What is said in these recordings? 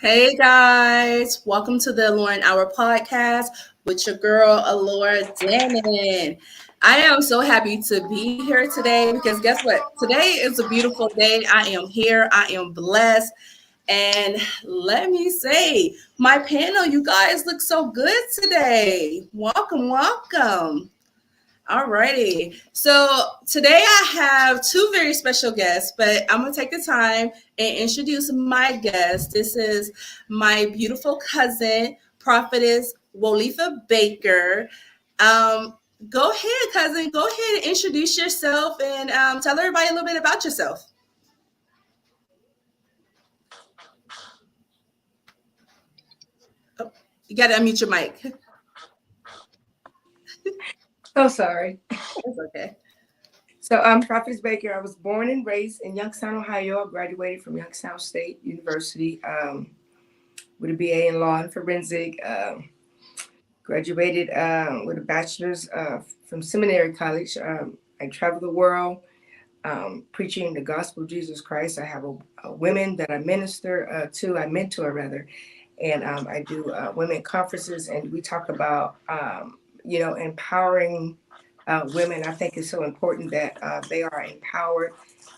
Hey guys, welcome to the Lauren Hour podcast with your girl Alora Dannon. I am so happy to be here today because guess what? Today is a beautiful day. I am here, I am blessed. And let me say, my panel, you guys look so good today. Welcome, welcome. Alrighty. So today I have two very special guests, but I'm gonna take the time and introduce my guest. This is my beautiful cousin, prophetess Wolifa Baker. Um, Go ahead, cousin. Go ahead and introduce yourself and tell everybody a little bit about yourself. Oh, you got to unmute your mic. Oh, sorry. That's okay. So I'm Prophetess Baker. I was born and raised in Youngstown, Ohio. I graduated from Youngstown State University with a BA in law and forensic. Graduated with a bachelor's from Seminary College. I travel the world preaching the gospel of Jesus Christ. I have a women that I minister to, I mentor rather, and I do women conferences, and we talk about empowering women. I think it's so important that they are empowered,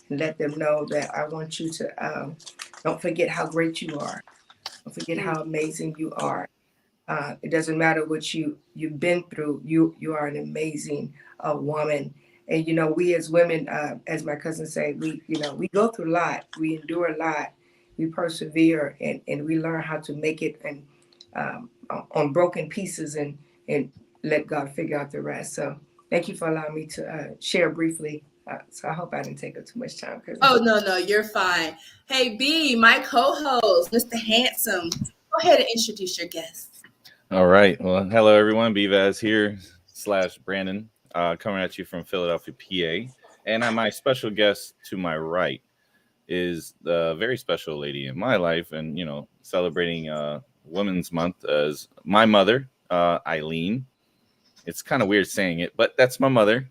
and let them know that I want you to don't forget how great you are. Don't forget how amazing you are. It doesn't matter what you've been through. You are an amazing woman. And we as women, as my cousin say, we go through a lot. We endure a lot. We persevere, and we learn how to make it and on broken pieces, and let God figure out the rest. So thank you for allowing me to share briefly. So I hope I didn't take up too much time. Oh, no, no, you're fine. Hey, B, my co host, Mr. Handsome. Go ahead and introduce your guest. All right. Well, hello everyone. Bvaz here / Brandon, coming at you from Philadelphia, PA. And my special guest to my right is the very special lady in my life, and celebrating Women's Month as my mother, Eileen. It's kind of weird saying it, but that's my mother.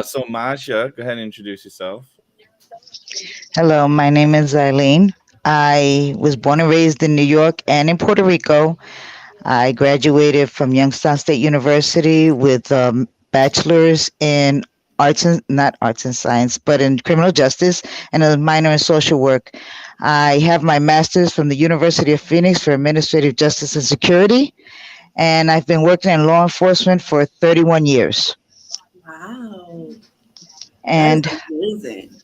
So Masha, go ahead and introduce yourself. Hello, my name is Eileen. I was born and raised in New York and in Puerto Rico. I graduated from Youngstown State University with a bachelor's in not arts and science, but in criminal justice and a minor in social work. I have my master's from the University of Phoenix for administrative justice and security, and I've been working in law enforcement for 31 years. Wow, that is And amazing.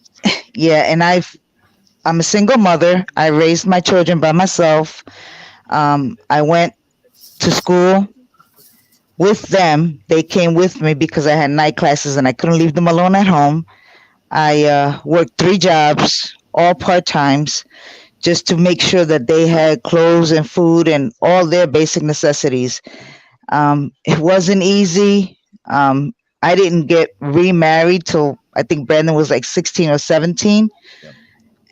yeah, and I'm a single mother. I raised my children by myself. I went to school with them. They came with me because I had night classes and I couldn't leave them alone at home. I worked 3 jobs, all part times, just to make sure that they had clothes and food and all their basic necessities. It wasn't easy. I didn't get remarried till I think Brandon was like 16 or 17. Yep.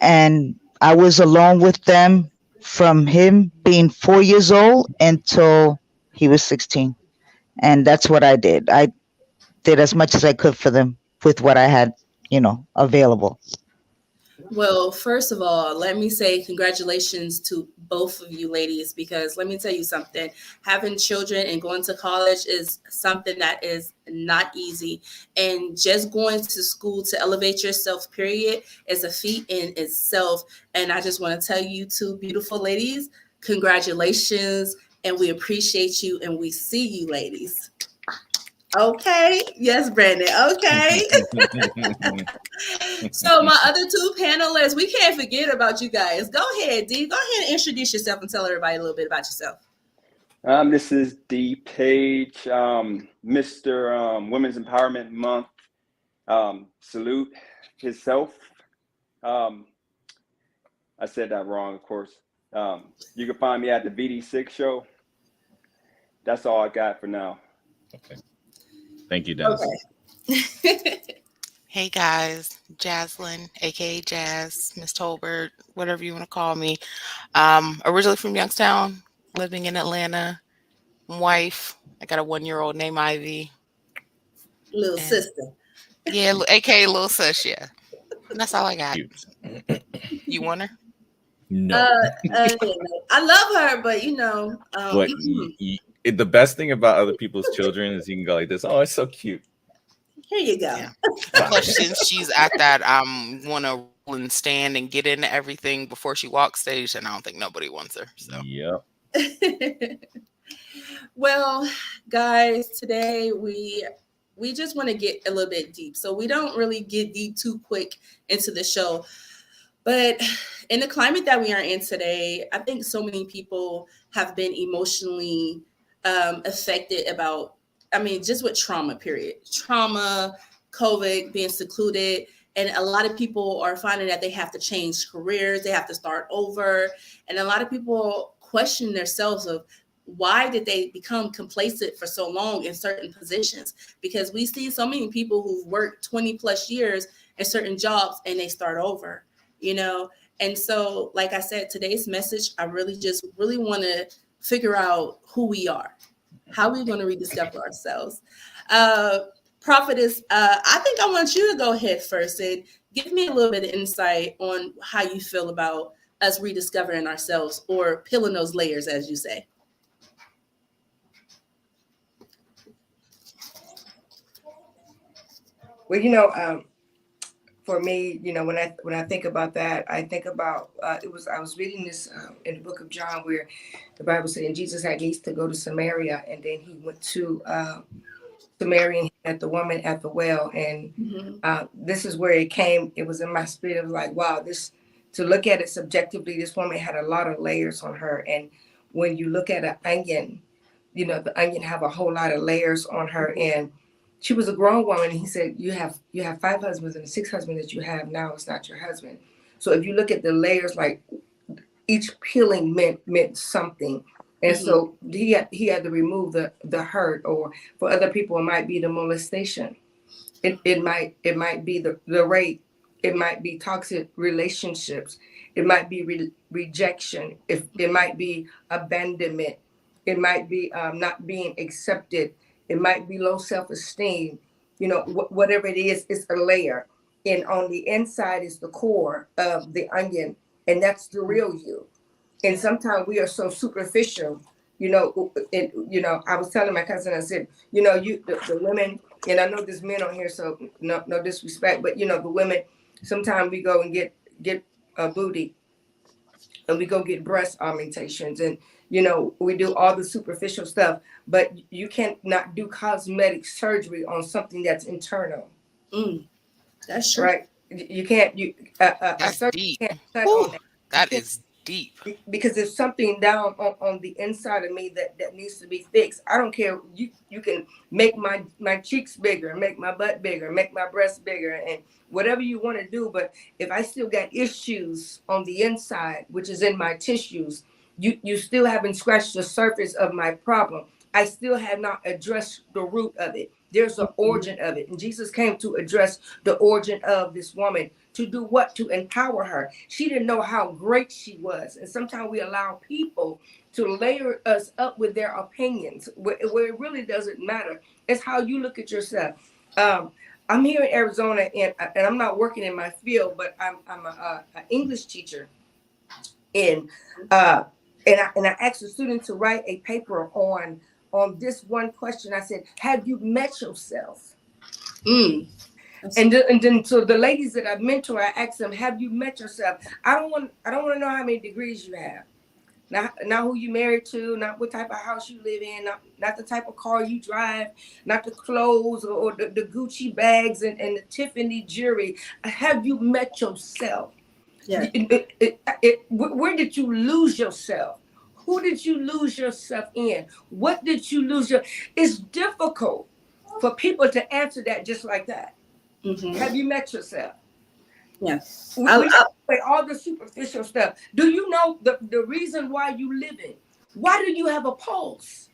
And I was alone with them from him being 4 years old until he was 16. And that's what I did. I did as much as I could for them with what I had, available. Well, first of all, let me say congratulations to both of you ladies because let me tell you something. Having children and going to college is something that is not easy. And just going to school to elevate yourself, period, is a feat in itself. And I just want to tell you two beautiful ladies, congratulations. And we appreciate you and we see you, ladies. Okay. Yes, Brandon. Okay. So my other two panelists, we can't forget about you guys. Go ahead, D. Go ahead and introduce yourself and tell everybody a little bit about yourself. This is D Page, Mr. Women's Empowerment Month. Salute himself. I said that wrong, of course. You can find me at the VD6 show. That's all I got for now. Okay. Thank you, Dennis. Okay. Hey guys, Jaslyn, aka Jazz, Miss Tolbert, whatever you want to call me. Originally from Youngstown, living in Atlanta. Wife, I got a 1-year-old named Ivy. Little And sister. yeah, aka Little Sus, yeah. And that's all I got. Cute. You want her? Uh, No. I love her, but But the best thing about other people's children is you can go like this. Oh, it's so cute. here you go. Yeah. And Bye. plus, since she's at that wanna roll and stand and get into everything before she walks stage, and I don't think nobody wants her. So Yep. Well, guys, today we just want to get a little bit deep. So we don't really get deep too quick into the show. But in the climate that we are in today, I think so many people have been emotionally affected about, I mean, just with trauma, period. Trauma, COVID, being secluded. And a lot of people are finding that they have to change careers, they have to start over. And a lot of people question themselves of why did they become complacent for so long in certain positions? Because we see so many people who've worked 20 plus years in certain jobs and they start over, you know. And so, like I said, today's message, I really just really want to figure out who we are, how we're going to rediscover ourselves. uh Prophetess, I think I want you to go ahead first and give me a little bit of insight on how you feel about us rediscovering ourselves or peeling those layers, as you say. Well, for me, when I think about that, I think about I was reading this in the book of John where the Bible said, and Jesus had needs to go to Samaria, and then he went to Samaria and he met the woman at the well, and Mm-hmm. this is where it came. It was in my spirit. It was like, wow, this to look at it subjectively. This woman had a lot of layers on her, and when you look at an onion, the onion have a whole lot of layers on her, and she was a grown woman. And he said, you have five husbands, and the sixth husband that you have now is not your husband. So if you look at the layers, like each peeling meant something. And Mm-hmm. so he had to remove the hurt, or for other people it might be the molestation. It might be the rape. It might be toxic relationships. It might be rejection. If it might be abandonment. It might be not being accepted. It might be low self-esteem. Whatever it is, it's a layer. And on the inside is the core of the onion, and that's the real you. And sometimes we are so superficial. I was telling my cousin, I said, the women, and I know there's men on here, so no disrespect, but the women, sometimes we go and get a booty, and we go get breast augmentations, and we do all the superficial stuff, but you can't not do cosmetic surgery on something that's internal, Mm, that's true. right? You can't, a that's surgeon deep. can't cut on Whew, that. You that can't, is deep. because there's something down on the inside of me that needs to be fixed. I don't care. You can make my cheeks bigger, make my butt bigger, make my breasts bigger, and whatever you want to do. But if I still got issues on the inside, which is in my tissues, you still haven't scratched the surface of my problem. I still have not addressed the root of it. There's the Mhm. origin of it. And Jesus came to address the origin of this woman. To do what? To empower her. She didn't know how great she was. And sometimes we allow people to layer us up with their opinions where it really doesn't matter. It's how you look at yourself. Um, I'm here in Arizona, and I'm not working in my field, but I'm a English teacher. And uh, and I asked the student to write a paper on this one question. I said, "Have you met yourself?" Mm, that's And then so the ladies that I mentor, I ask them, "Have you met yourself?" I don't want to know how many degrees you have. Not who you married to, not what type of house you live in, not the type of car you drive, not the clothes or the Gucci bags and the Tiffany jewelry. Have you met yourself? yeah. Where did you lose yourself? Who did you lose yourself in? What did you lose your? It's difficult for people to answer that just like that. Mm-hmm. Have you met yourself? Yeah. We I, take away all the superficial stuff. Do you know the reason why you living? Why do you have a pulse?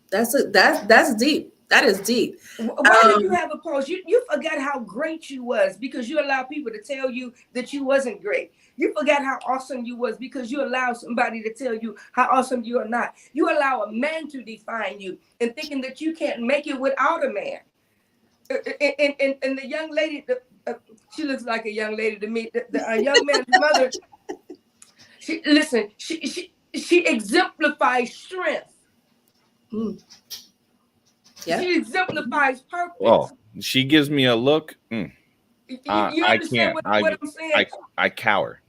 that's deep. That is deep. Why do you have a pulse? You forgot how great you was because you allowed people to tell you that you wasn't great. You forgot how awesome you was because you allowed somebody to tell you how awesome you are not. You allow a man to define you and thinking that you can't make it without a man. And the young lady, she looks like a young lady to me. The young man's mother, She listen. She exemplifies strength. Mm, yeah. She exemplifies purpose. Oh, she gives me a look. You I understand can't. what I'm saying? I cower.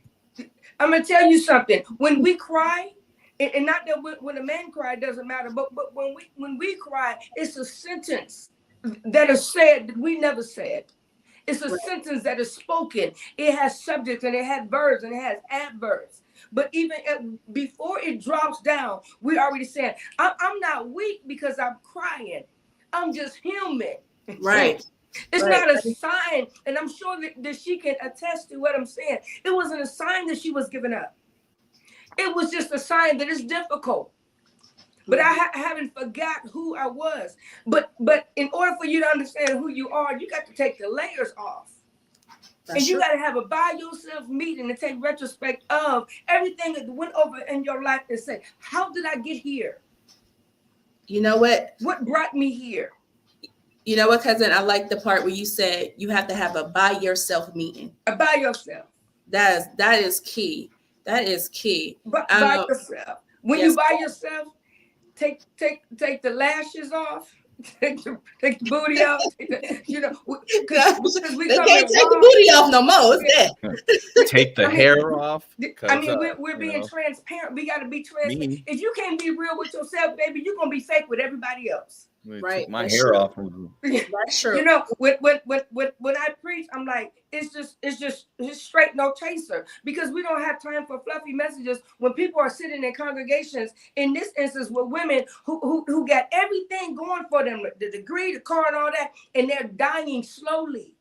I'm gonna tell you something. When we cry, and not that when a man cry it doesn't matter, but when we cry, it's a sentence that is said that we never said. It's a Right. sentence that is spoken. It has subjects and it has verbs and it has adverbs. But even before it drops down, we already saying, I'm not weak because I'm crying. I'm just human. Right. It's Right. not a sign, and I'm sure that she can attest to what I'm saying. It wasn't a sign that she was giving up. It was just a sign that it's difficult. But Mhm. I haven't forgot who I was. But in order for you to understand who you are, you got to take the layers off. That's And you true. got to have a by yourself meeting and take retrospect of everything that went over in your life and say, how did I get here? You know what? What brought me here? You know what, cousin? I like the part where you said you have to have a by yourself meeting. By yourself. That is key. That is key. By yourself. When you Yes. by yourself, take the lashes off, take the booty off, because we They come can't in take the raw. booty off no more. It's that. Take the I mean, hair off, I cause mean, we're you being know transparent. We got to be transparent. me. If you can't be real with yourself, baby, you're gonna be fake with everybody else. I took Right. my That's hair true. off. That's You true. know, when I preach, I'm like, it's just straight no chaser, because we don't have time for fluffy messages when people are sitting in congregations. In this instance, with women who got everything going for them, the degree, the car, and all that, and they're dying slowly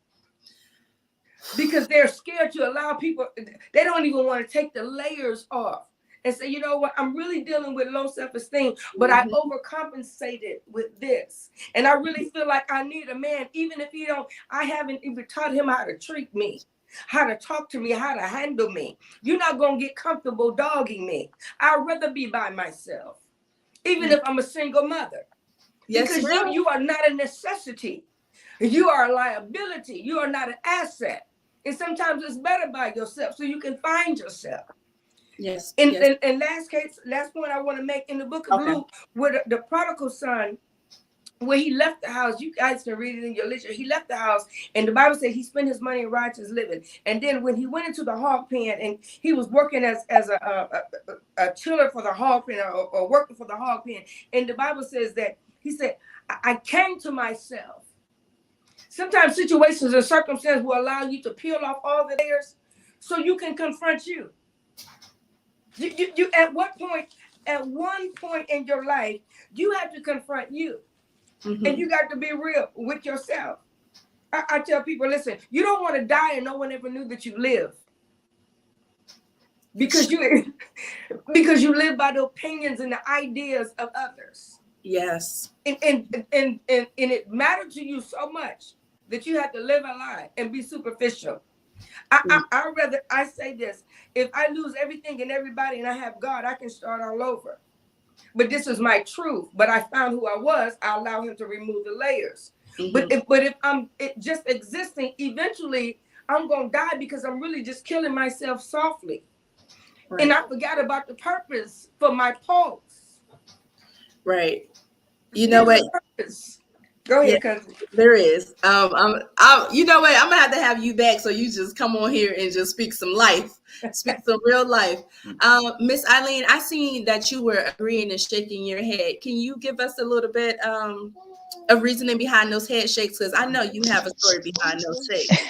because they're scared to allow people. They don't even want to take the layers off and say, you know what, I'm really dealing with low self-esteem, but I Mhm. overcompensated with this. And I really feel like I need a man, even if he don't, I haven't even taught him how to treat me, how to talk to me, how to handle me. You're not going to get comfortable dogging me. I'd rather be by myself, even if I'm a single mother, Yes, because ma'am. you are not a necessity. You are a liability. You are not an asset. And sometimes it's better by yourself so you can find yourself. Yes. In, Yes. in, in last point I want to make, in the book of Okay. Luke, where the prodigal son, where he left the house, you guys can read it in your literature. He left the house, and the Bible said he spent his money in righteous living. And then when he went into the hog pen, and he was working as a chiller for the hog pen, or working for the hog pen, and the Bible says that he said, I came to myself. Sometimes situations and circumstances will allow you to peel off all the layers so you can confront you. You at one point in your life, you have to confront you, and Hmm. you got to be real with yourself. I tell people, listen, you don't want to die and no one ever knew that you live, because you because you live by the opinions and the ideas of others. Yes. And it mattered to you so much that you have to live a lie and be superficial. I rather, I say this: if I lose everything and everybody and I have God, I can start all over. But this is my truth. But I found who I was. I allow Him to remove the layers. Hmm. But if I'm just existing, eventually I'm gonna die, because I'm really just killing myself softly. And Right. I forgot about the purpose for my pulse. Right. You know There's what? a purpose. Go Yeah, ahead, cousin. there is. You know what? I'm gonna have to have you back so you just come on here and just speak some life, speak some real life. Miss Eileen, I seen that you were agreeing and shaking your head. Can you give us a little bit of reasoning behind those head shakes? Because I know you have a story behind those shakes.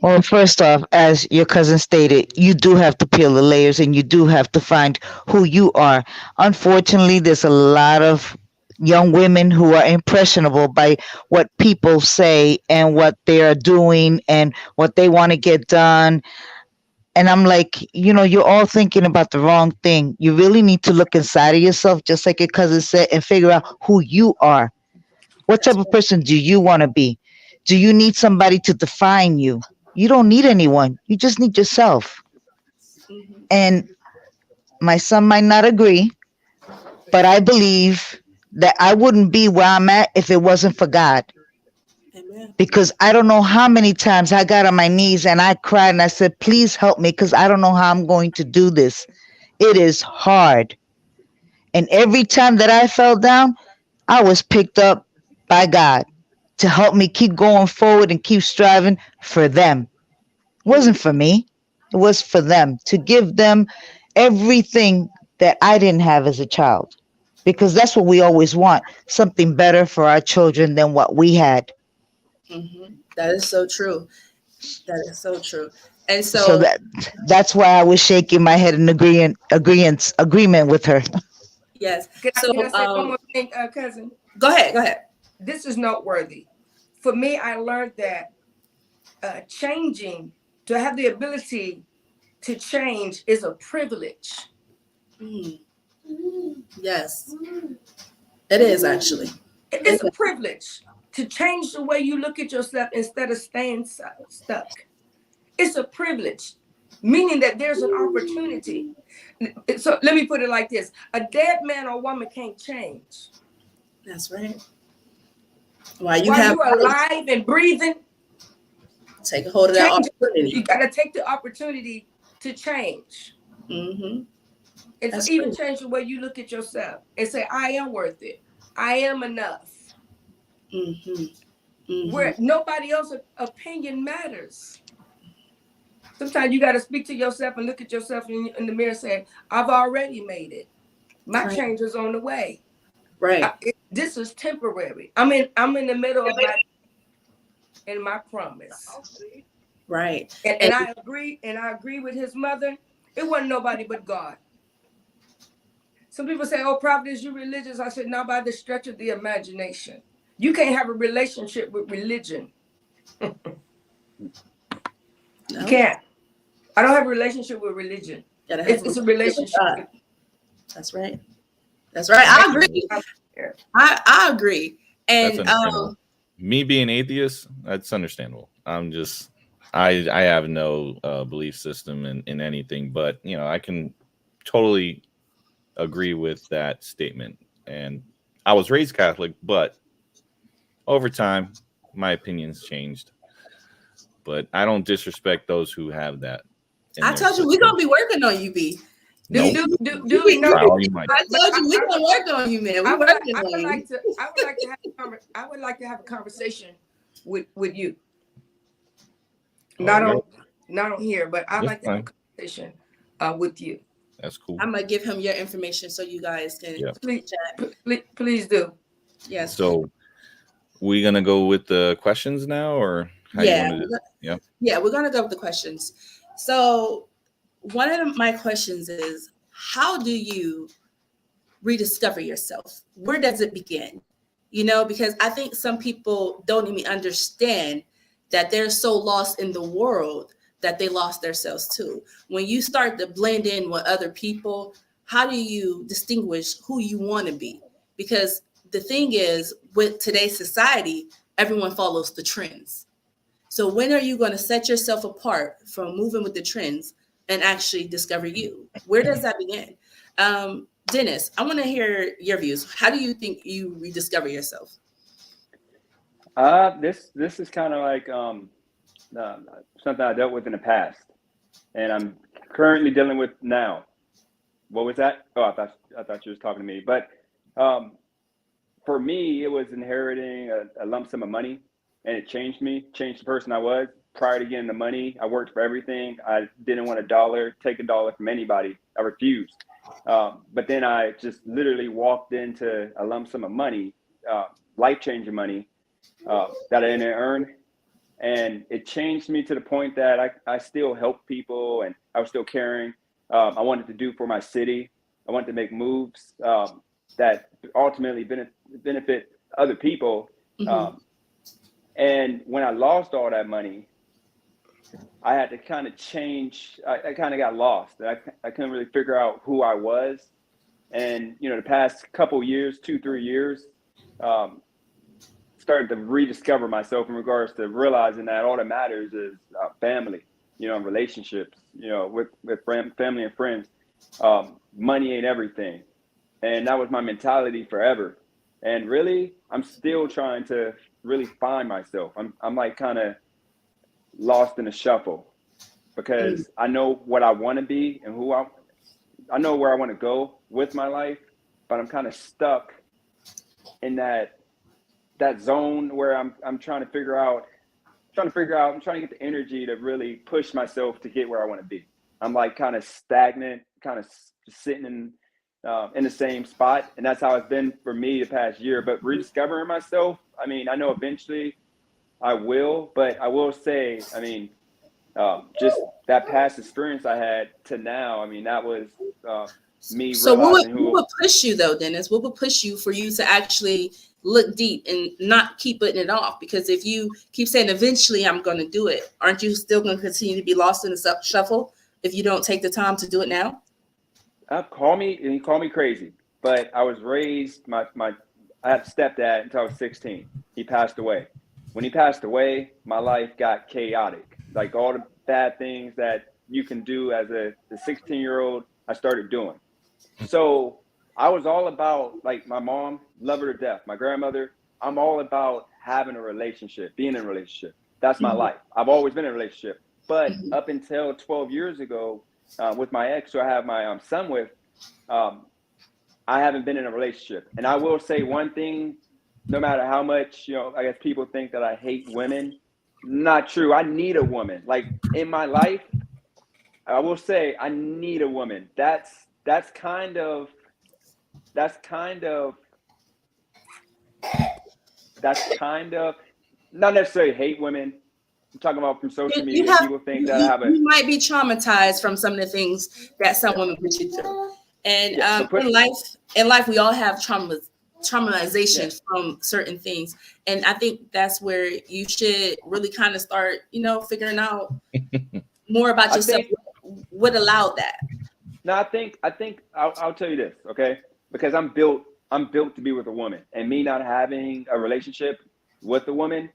Well, first off, as your cousin stated, you do have to peel the layers and you do have to find who you are. Unfortunately, there's a lot of young women who are impressionable by what people say and what they are doing and what they want to get done. And I'm like, you're all thinking about the wrong thing. You really need to look inside of yourself, just like your cousin said, and figure out who you are. What type That's of person do you want to be? Do you need somebody to define you? You don't need anyone. You just need yourself. right. Hmm. And my son might not agree, but I believe that I wouldn't be where I'm at if it wasn't for God. Amen. because I don't know how many times I got on my knees and I cried and I said, please help me because I don't know how I'm going to do this. It is hard. And every time that I fell down, I was picked up by God to help me keep going forward and keep striving for them. It Mm, wasn't for me, it was for them, to give them everything that I didn't have as a child. Because that's what we always want, something better for our children than what we had. that is so true. That is so true. And So so, that's why I was shaking my head in agreement with her. yes. So, Can I say one more thing, cousin? go ahead. Go ahead. This is noteworthy. For me, I learned that changing, to have the ability to change, is a privilege. Mm, yes, it is actually. It's It's a privilege to change the way you look at yourself instead of staying stuck. It's a privilege, meaning that there's an opportunity. So let me put it like this: a dead man or woman can't change. that's right. While you While have you're life, alive and breathing, take a hold of that change. opportunity. You got to take the opportunity to change. Mm-hmm. And so That's even true. change the way you look at yourself and say, I am worth it. I am enough. Mm-hmm. Mm-hmm. Where nobody else's opinion matters. Sometimes you got to speak to yourself and look at yourself in the mirror and say, I've already made it. My Right. change is on the way. Right. This is temporary. I'm in the middle of my promise. Right. And, And and I agree with his mother. It wasn't nobody but God. Some people say, oh, prophet, is you religious? I said, not by the stretch of the imagination. You can't have a relationship with religion. You no, can't. I don't have a relationship with religion. gotta have a It's a relationship with relationship God. with That's right. That's right. God. I agree. There. I agree. That's And understandable. Me being atheist, that's understandable. I'm just, I have no belief system in anything, but I can totally agree with that statement. And I was raised Catholic, but over time, my opinions changed. But I don't disrespect those who have that in I their told you we're system. gonna be working on you, B. Do Nope. You, do do you do we be, know? Try you all be, you might. I But told you we're gonna work on you, man. We working on you. I would like to have I would like to have a conversation with you. Not Okay, on not on here, but I'd that's like to have fine. a conversation with you. That's cool. I'm gonna give him your information so you guys can Yeah. Please, chat. please do. Yes. So we gonna go with the questions now, or how you Yeah. want to do? Yeah. Yeah, we're gonna go with the questions. So one of my questions is, how do you rediscover yourself? Where does it begin? Because I think some people don't even understand that they're so lost in the world that they lost themselves too. When you start to blend in with other people, how do you distinguish who you want to be? Because the thing is, with today's society, everyone follows the trends. So when are you going to set yourself apart from moving with the trends and actually discover you? Where does that begin? Dennis, I want to hear your views. How do you think you rediscover yourself? This is kind of like uh, something I dealt with in the past, and I'm currently dealing with now. What was that? Oh, I thought you was talking to me. But um, for me, it was inheriting a lump sum of money, and it changed me, changed the person I was. Prior to getting the money, I worked for everything. I didn't want a dollar, take a dollar from anybody. I refused. But then I just literally walked into a lump sum of money, life changing money that I didn't earn. And it changed me to the point that I still help people and I was still caring. I wanted to do for my city. I wanted to make moves that ultimately benefit other people. Mm-hmm. Um, and when I lost all that money, I had to kind of change. I kind of got lost. I couldn't really figure out who I was. And, the past couple years, 2, 3 years, um, started to rediscover myself in regards to realizing that all that matters is family, and relationships, with family and friends. Money ain't everything. And that was my mentality forever. And really, I'm still trying to really find myself. I'm like kind of lost in a shuffle Mm. because I know what I want to be and I know where I want to go with my life, but I'm kind of stuck in that zone where I'm I'm trying to get the energy to really push myself to get where I want to be. I'm like kind of stagnant, kind of sitting in the same spot, and that's how it's been for me the past year. But rediscovering myself, I mean, I know eventually I will, but I will say, I mean, just that past experience I had to now, I mean, that was uh, me So realizing what who would push you though, Dennis? What would push you for you to actually look deep and not keep putting it off? Because if you keep saying eventually I'm going to do it, aren't you still going to continue to be lost in the shuffle if you don't take the time to do it now? call me and he called me crazy, but I was raised my I had a stepdad until I was 16. He passed away. When he passed away, my life got chaotic. Like all the bad things that you can do as a 16-year-old, I started doing. So I was all about like my mom, love her to death. My grandmother, I'm all about having a relationship, being in a relationship. That's my Mhm, life. I've always been in a relationship. But mhm, up until 12 years ago, with my ex, who I have my son with, um, I haven't been in a relationship. And I will say one thing: no matter how much I guess people think that I hate women, not true. I need a woman. Like in my life, I will say I need a woman. That's kind of that's kind of that's kind of not necessarily hate women. I'm talking about from social You media. have People think that I have a you might be traumatized from some of the things that some yeah women put you through, and yeah. But put in life we all have yeah. traumatizations from certain things, and I think that's where you should really kind of start, figuring out more about I yourself. think What allowed that? no. I think I'll tell you this, okay? Because I'm built to be with a woman, and me not having a relationship with a woman,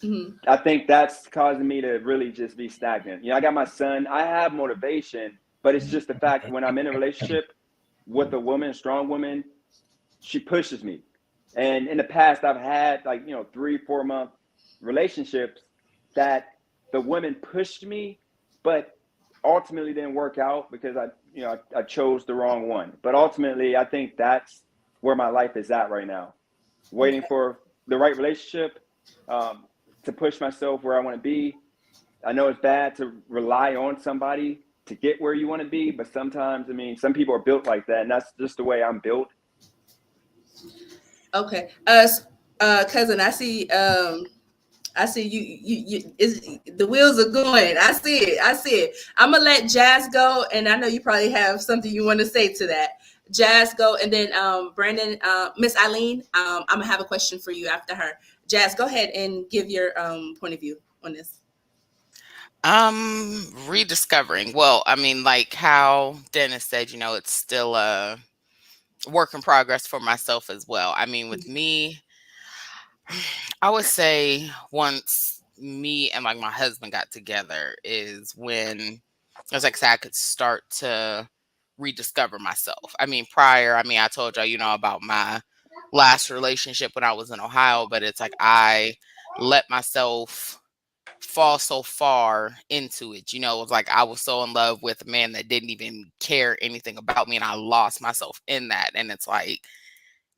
Hmm. I think that's causing me to really just be stagnant. I got my son. I have motivation, but it's just the fact when I'm in a relationship with a woman, a strong woman, she pushes me. And in the past, I've had like 3 4 month relationships that the women pushed me, but ultimately didn't work out because I chose the wrong one. But ultimately, I think that's where my life is at right now, waiting Okay. for the right relationship, um, to push myself where I want to be. I know it's bad to rely on somebody to get where you want to be, but sometimes, I mean, some people are built like that, and that's just the way I'm built. Okay. Cousin, I see the wheels are going. I see it. I see it. I'm gonna let Jazz go, and I know you probably have something you want to say to that. Jazz go, and then Brandon, Miss Eileen, I'm gonna have a question for you after her. Jazz, go ahead and give your point of view on this. Rediscovering. Well, I mean, like how Dennis said, it's still a work in progress for myself as well. I mean, with me, I would say once me and like my husband got together is when, as like I said, I could start to rediscover myself. I mean, prior, I mean, I told y'all, about my last relationship when I was in Ohio, but it's like I let myself fall so far into it. It was like I was so in love with a man that didn't even care anything about me, and I lost myself in that. And it's like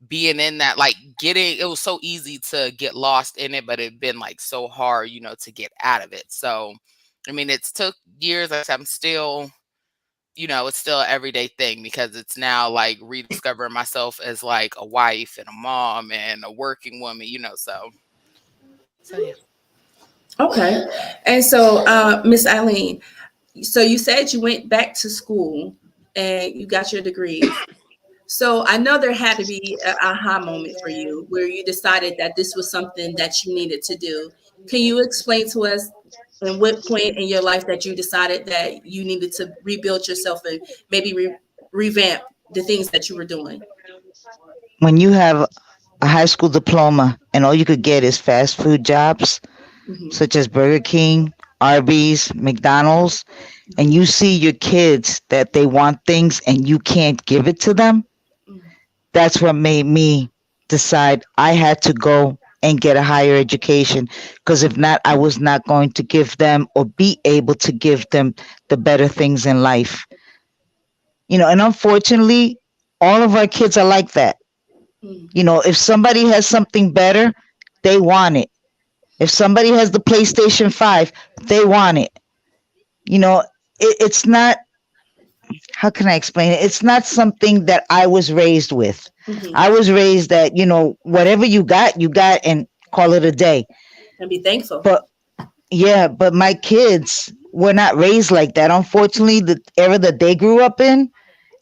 being in that, like getting, it was so easy to get lost in it, but it'd been like so hard, to get out of it. So, I mean, it's took years. Like I said, I'm still, it's still an everyday thing because it's now like rediscovering myself as like a wife and a mom and a working woman, so yeah. Okay. And so, Miss Eileen, so you said you went back to school and you got your degrees. So I know there had to be an aha moment for you where you decided that this was something that you needed to do. Can you explain to us in what point in your life that you decided that you needed to rebuild yourself and maybe revamp the things that you were doing? When you have a high school diploma and all you could get is fast food jobs Hmm. such as Burger King, Arby's, McDonald's, and you see your kids that they want things and you can't give it to them, that's what made me decide I had to go and get a higher education. Because if not, I was not going to give them or be able to give them the better things in life. And unfortunately, all of our kids are like that. Mm. If somebody has something better, they want it. If somebody has the PlayStation 5, they want it. You know, it's not, how can I explain it? It's not something that I was raised with. Mm-hmm. I was raised that, whatever you got, and call it a day. And be thankful. But yeah, but my kids were not raised like that. Unfortunately, the era that they grew up in,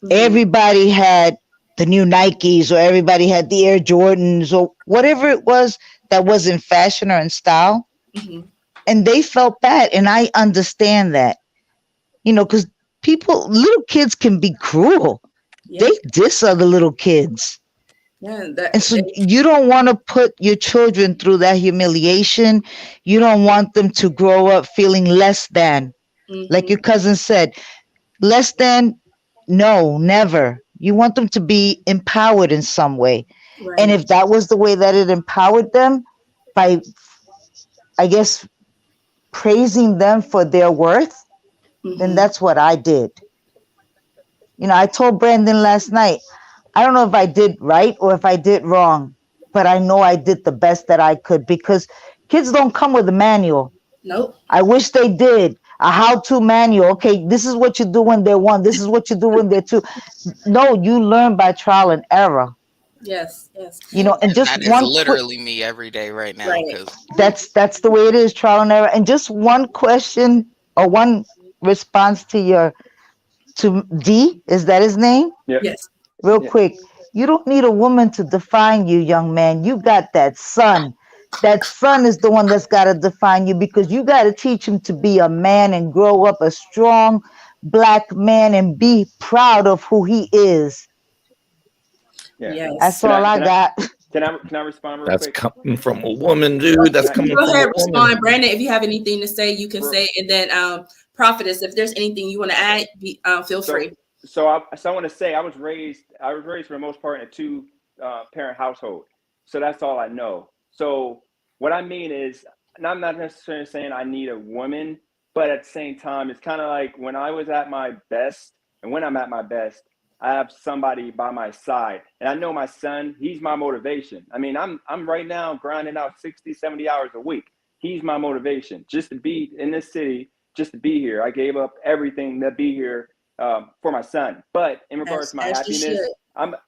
Mm-hmm. everybody had the new Nikes, or everybody had the Air Jordans, or whatever it was that was in fashion or in style. Mm-hmm. And they felt bad. And I understand that, because little kids can be cruel. They Yeah. diss other little kids. Yeah. That. And so you don't want to put your children through that humiliation. You don't want them to grow up feeling less than. Like Mm-hmm. your cousin said, less than, no, never. You want them to be empowered in some way. And Right. if that was the way that it empowered them, by, I guess, praising them for their worth, then Mm-hmm. that's what I did. I told Brandon last night, I don't know if I did right or if I did wrong, but I know I did the best that I could, because kids don't come with a manual. Nope. I wish they did. A how-to manual. Okay, this is what you do when they're one. This is what you do when they're two. No, you learn by trial and error. Yes. Yes. And And just that is one quick. literally me every day right now. Right. Because That's the way it is, trial and error. And just one question or one response to D. Is that his name? Yep. Yes. Real Yeah. quick. You don't need a woman to define you, young man. You got that son. That son is the one that's got to define you, because you got to teach him to be a man and grow up a strong black man and be proud of who he is. Yeah. That's Yes. Can all I I can I got. can I respond real That's quick? coming from a woman, dude. That's Can I coming Go from a ahead, woman. respond, Brandon. If you have anything to say, you can real, say, and then Prophetess, if there's anything you want to add, feel so free. so I want to say I was raised for the most part in a two parent household. So that's all I know. So what I mean is, and I'm not necessarily saying I need a woman, but at the same time, it's kind of like when I was at my best, and when I'm at my best, I have somebody by my side. And I know my son, he's my motivation. I mean, I'm right now grinding out 60, 70 hours a week. He's my motivation just to be in this city, just to be here. I gave up everything to be here for my son. But in regards to my As you happiness, should.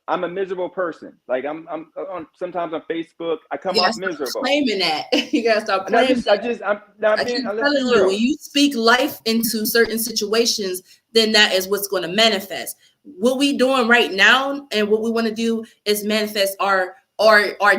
I'm a miserable person. Like I'm on sometimes on Facebook, I come You gotta off stop miserable. claiming that. You gotta stop And I claiming just I that. just I'm not I being. keep Let's be telling you, when real. you speak life into certain situations, then that is what's going to manifest. What we doing right now, and what we want to do is manifest our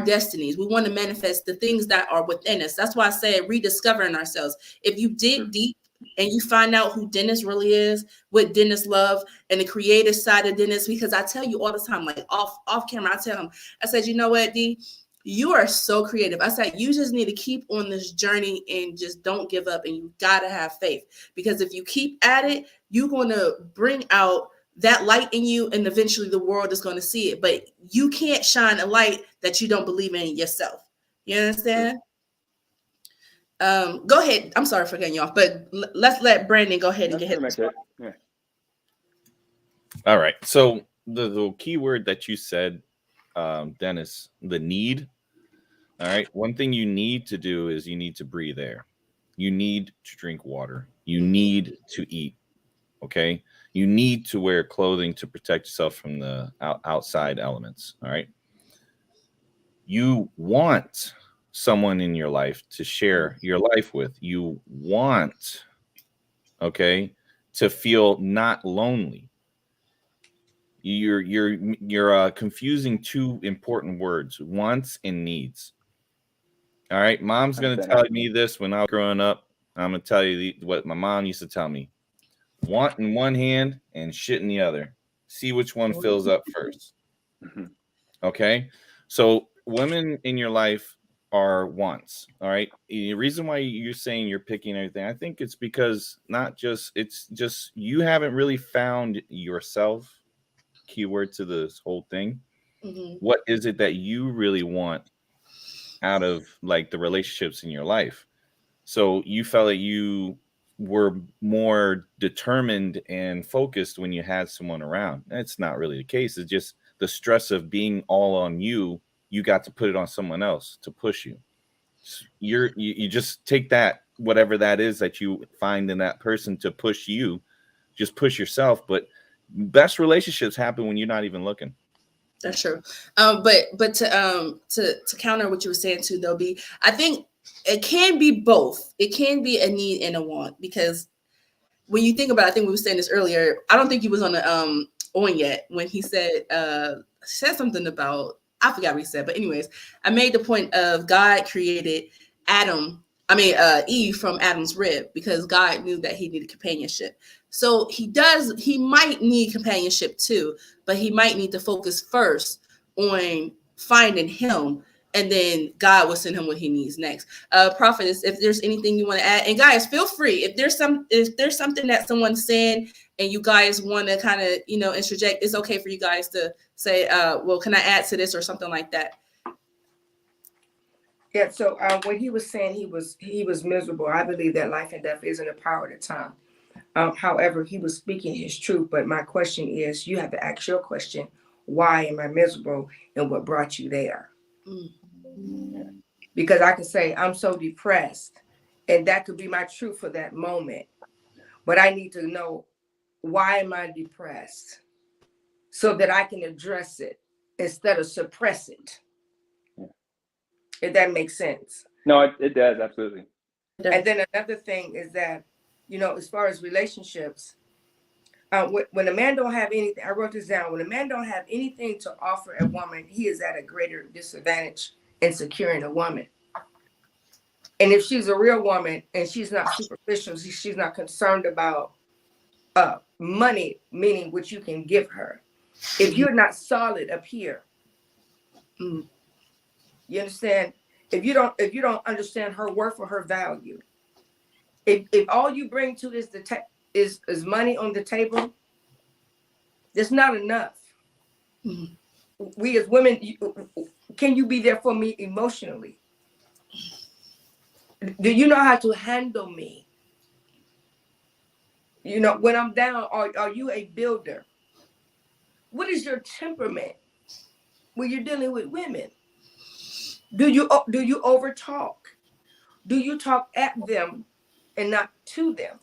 destinies. We want to manifest the things that are within us. That's why I said rediscovering ourselves. If you dig Mm, deep and you find out who Dennis really is, what Dennis love, and the creative side of Dennis, because I tell you all the time, like off camera, I tell him, I said, you know what, D, you are so creative. I said, you just need to keep on this journey and just don't give up. And you got to have faith, because if you keep at it, you're going to bring out that light in you, and eventually the world is going to see it. But you can't shine a light that you don't believe in yourself. You true. understand? Go ahead. I'm sorry for cutting you off, but let's let Brandon go ahead and That's get his pretty much response. it. Yeah. All right. So the key word that you said, Dennis, the need. All right. One thing you need to do is you need to breathe air. You need to drink water. You Mm-hmm. need to eat. Okay. You need to wear clothing to protect yourself from the outside elements. All right. You want someone in your life to share your life with. You want, okay, to feel not lonely. You're confusing two important words: wants and needs. All right, mom's gonna Understand tell that. me this when I was growing up. I'm gonna tell you what my mom used to tell me: want in one hand and shit in the other. See which one fills up first. Mhm. Okay, so women in your life are wants. All right, the reason why you're saying you're picking everything, I think it's because not just it's just you haven't really found yourself. Keyword to this whole thing. Mm-hmm. What is it that you really want out of like the relationships in your life. So you felt that you were more determined and focused when you had someone around. That's not really the case. It's just the stress of being all on you. You got to put it on someone else to push you. You just take that, whatever that is that you find in that person to push you, just push yourself. But best relationships happen when you're not even looking. That's true. But to counter what you were saying too, though, be I think it can be both. It can be a need and a want, because when you think about it, I think we were saying this earlier. I don't think he was on yet when he said something about, I forgot what he said, but anyways, I made the point of God created Eve from Adam's rib because God knew that he needed companionship. So he might need companionship too, but he might need to focus first on finding him, and then God will send him what he needs next. Prophetess, if there's anything you want to add, and guys, feel free. If there's something that someone's saying and you guys want to kind of interject, it's okay for you guys to say, well, can I add to this or something like that? Yeah. So when he was saying he was miserable, I believe that life and death isn't a power of the tongue. However, he was speaking his truth. But my question is, you have to ask your question: why am I miserable, and what brought you there? Mm. Because I could say I'm so depressed, and that could be my truth for that moment. But I need to know, why am I depressed, so that I can address it instead of suppress it. Yeah. If that makes sense. No, it does, absolutely. And then another thing is that, as far as relationships, when a man don't have anything, I wrote this down. When a man don't have anything to offer a woman, he is at a greater disadvantage in securing a woman. And if she's a real woman and she's not superficial, she's not concerned about money, meaning what you can give her. If you're not solid up here, you understand? If you don't understand her worth or her value, if all you bring to is money on the table, that's not enough. We as women, can you be there for me emotionally? Do you know how to handle me? When I'm down, are you a builder? What is your temperament when you're dealing with women? Do you over talk? Do you talk at them and not to them?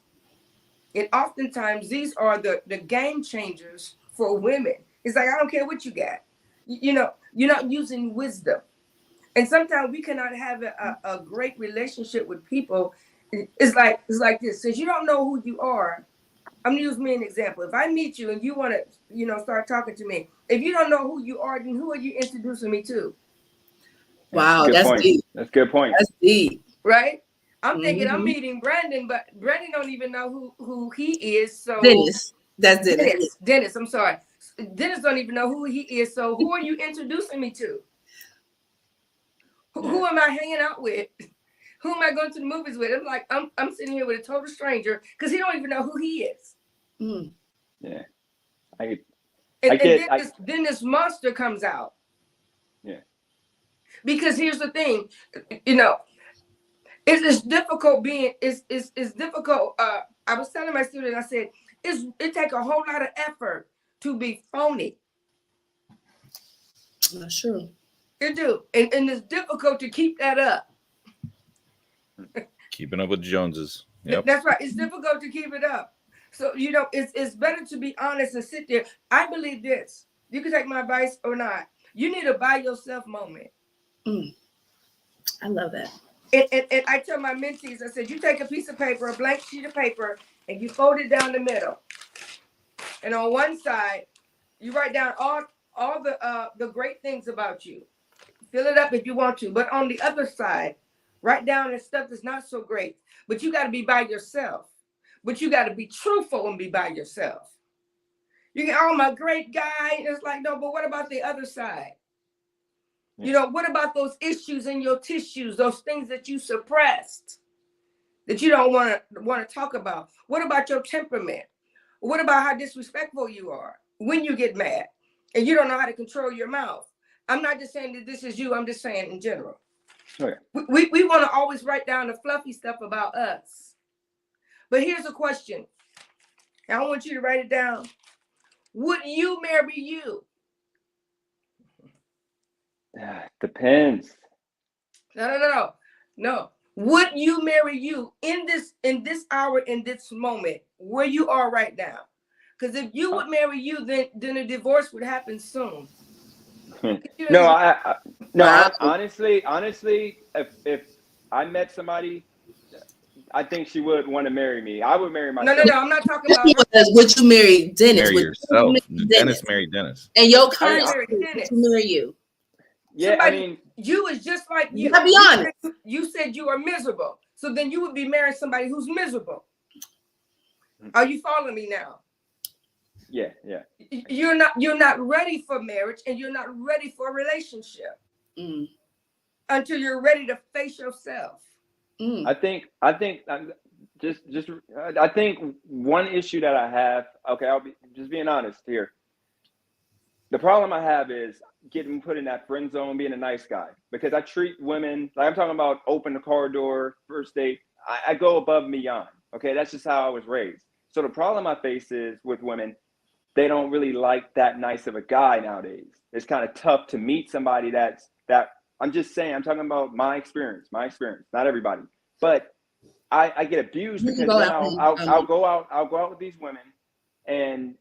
And oftentimes these are the game changers for women. It's like, I don't care what you got. You're not using wisdom. And sometimes we cannot have a great relationship with people. It's like this. Since you don't know who you are, I'm gonna use me an example. If I meet you and you want to, start talking to me, if you don't know who you are, then who are you introducing me to? Wow, Good that's point. deep. That's a good point. That's deep. Right? I'm thinking I'm meeting Brandon, but Brandon don't even know who he is. So Dennis. That's Dennis. Dennis, I'm sorry. Dennis don't even know who he is. So who are you introducing me to? Who am I hanging out with? Who am I going to the movies with? I'm like, I'm sitting here with a total stranger because he don't even know who he is. Yeah. Then this monster comes out. Yeah. Because here's the thing, it's difficult it's difficult. I was telling my student, I said, it take a whole lot of effort to be phony. That's true. It do. And it's difficult to keep that up. Keeping up with the Joneses. Yep. That's right. It's difficult to keep it up. So, it's better to be honest and sit there. I believe this. You can take my advice or not. You need a by yourself moment. I love that. And I tell my mentees, I said, you take a piece of paper, a blank sheet of paper, and you fold it down the middle. And on one side, you write down all the great things about you. Fill it up if you want to. But on the other side, write down the stuff that's not so great. But you got to be by yourself. But you got to be truthful and be by yourself. You get, oh, my great guy. It's like, no, but what about the other side? What about those issues in your tissues, those things that you suppressed, that you don't want to talk about? What about your temperament? What about how disrespectful you are when you get mad and you don't know how to control your mouth? I'm not just saying that this is you. I'm just saying in general. Okay. We want to always write down the fluffy stuff about us. But here's a question. I want you to write it down. Would you marry you? Depends. No. Would you marry you in this hour, in this moment, where you are right now? Because if you would marry you, then a divorce would happen soon. No, no. Wow. Honestly, if I met somebody, I think she would want to marry me. I would marry No. myself. I'm not talking about her. Would you marry Dennis? Marry Would you yourself. marry Dennis Dennis? married Dennis. And your I would current marry spouse, would Dennis. you marry you? Yeah, I Somebody, mean, you is just like You you. gotta be honest. You said you are miserable. So then you would be marrying somebody who's miserable. Are you following me now? yeah. You're not ready for marriage, and you're not ready for a relationship until you're ready to face yourself. I think just I think one issue that I have. Okay, I'll be just being honest here. The problem I have is getting put in that friend zone, being a nice guy, because I treat women like I'm talking about open the car door, first date. I go above and beyond. Okay, that's just how I was raised. So the problem I face is with women, they don't really like that nice of a guy nowadays. It's kind of tough to meet somebody that. I'm just saying, I'm talking about my experience, not everybody. But I get abused You can because go then after I'll go out with these women, and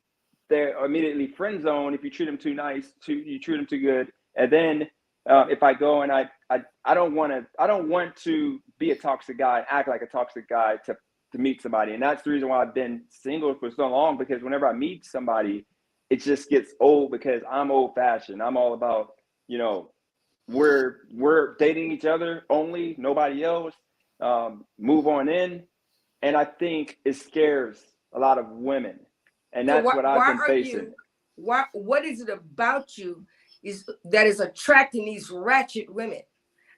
they're immediately friend zone if you treat them too nice, you treat them too good, and then if I go and I don't want to be a toxic guy, act like a toxic guy to meet somebody, and that's the reason why I've been single for so long, because whenever I meet somebody, it just gets old because I'm old fashioned. I'm all about, we're dating each other only, nobody else. Move on in, and I think it scares a lot of women, and So that's what I've why been are facing. you? What is it about you that is attracting these ratchet women?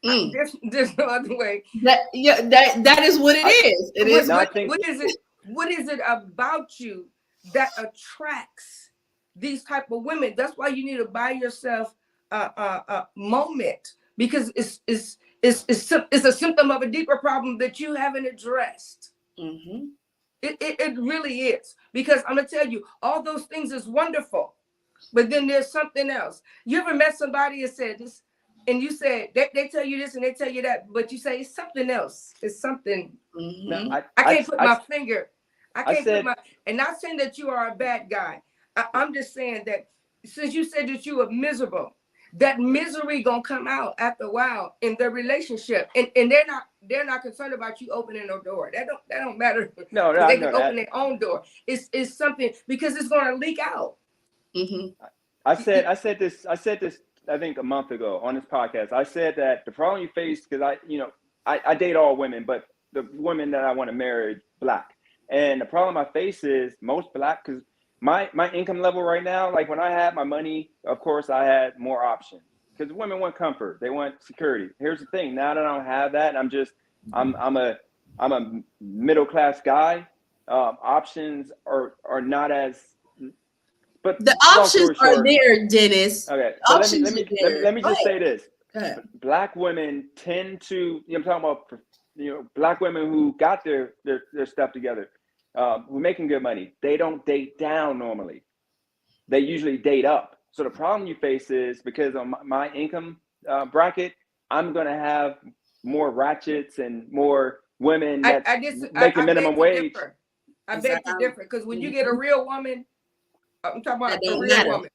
There's no other way. That is what it is. It is No, I what think What is it about you that attracts these type of women? That's why you need to buy yourself a moment, because it's a symptom of a deeper problem that you haven't addressed. It really is, because I'm gonna tell you, all those things is wonderful, but then there's something else. You ever met somebody and said this, and you said they tell you this and they tell you that, but you say it's something else. It's something. no, I can't put my I, finger. I I can't put said my. And not saying that you are a bad guy. I'm just saying that since you said that you were miserable, that misery gonna come out after a while in their relationship, and they're not concerned about you opening no door. That don't matter, no, because I they know can open that. their own door. It's something, because it's gonna leak out. I said this I think a month ago on this podcast. I said that the problem you face, because I date all women, but the women that I want to marry are black, and the problem I face is most black, because my income level right now, like when I had my money, of course I had more options, because women want comfort, they want security. Here's the thing: now that I don't have that, and I'm a middle class guy. Options are not as. But the long options story are short, there, Dennis. okay. The But options are there. let me Go just ahead. say this: Go ahead. black women tend to. I'm talking about black women who got their stuff together, who are making good money. They don't date down normally. They usually date up. So the problem you face is, because of my income bracket, I'm gonna have more ratchets and more women that's I making beg minimum to wage. differ. I beg to Exactly. differ, because when you get a real woman, I'm talking That about a don't real matter. woman.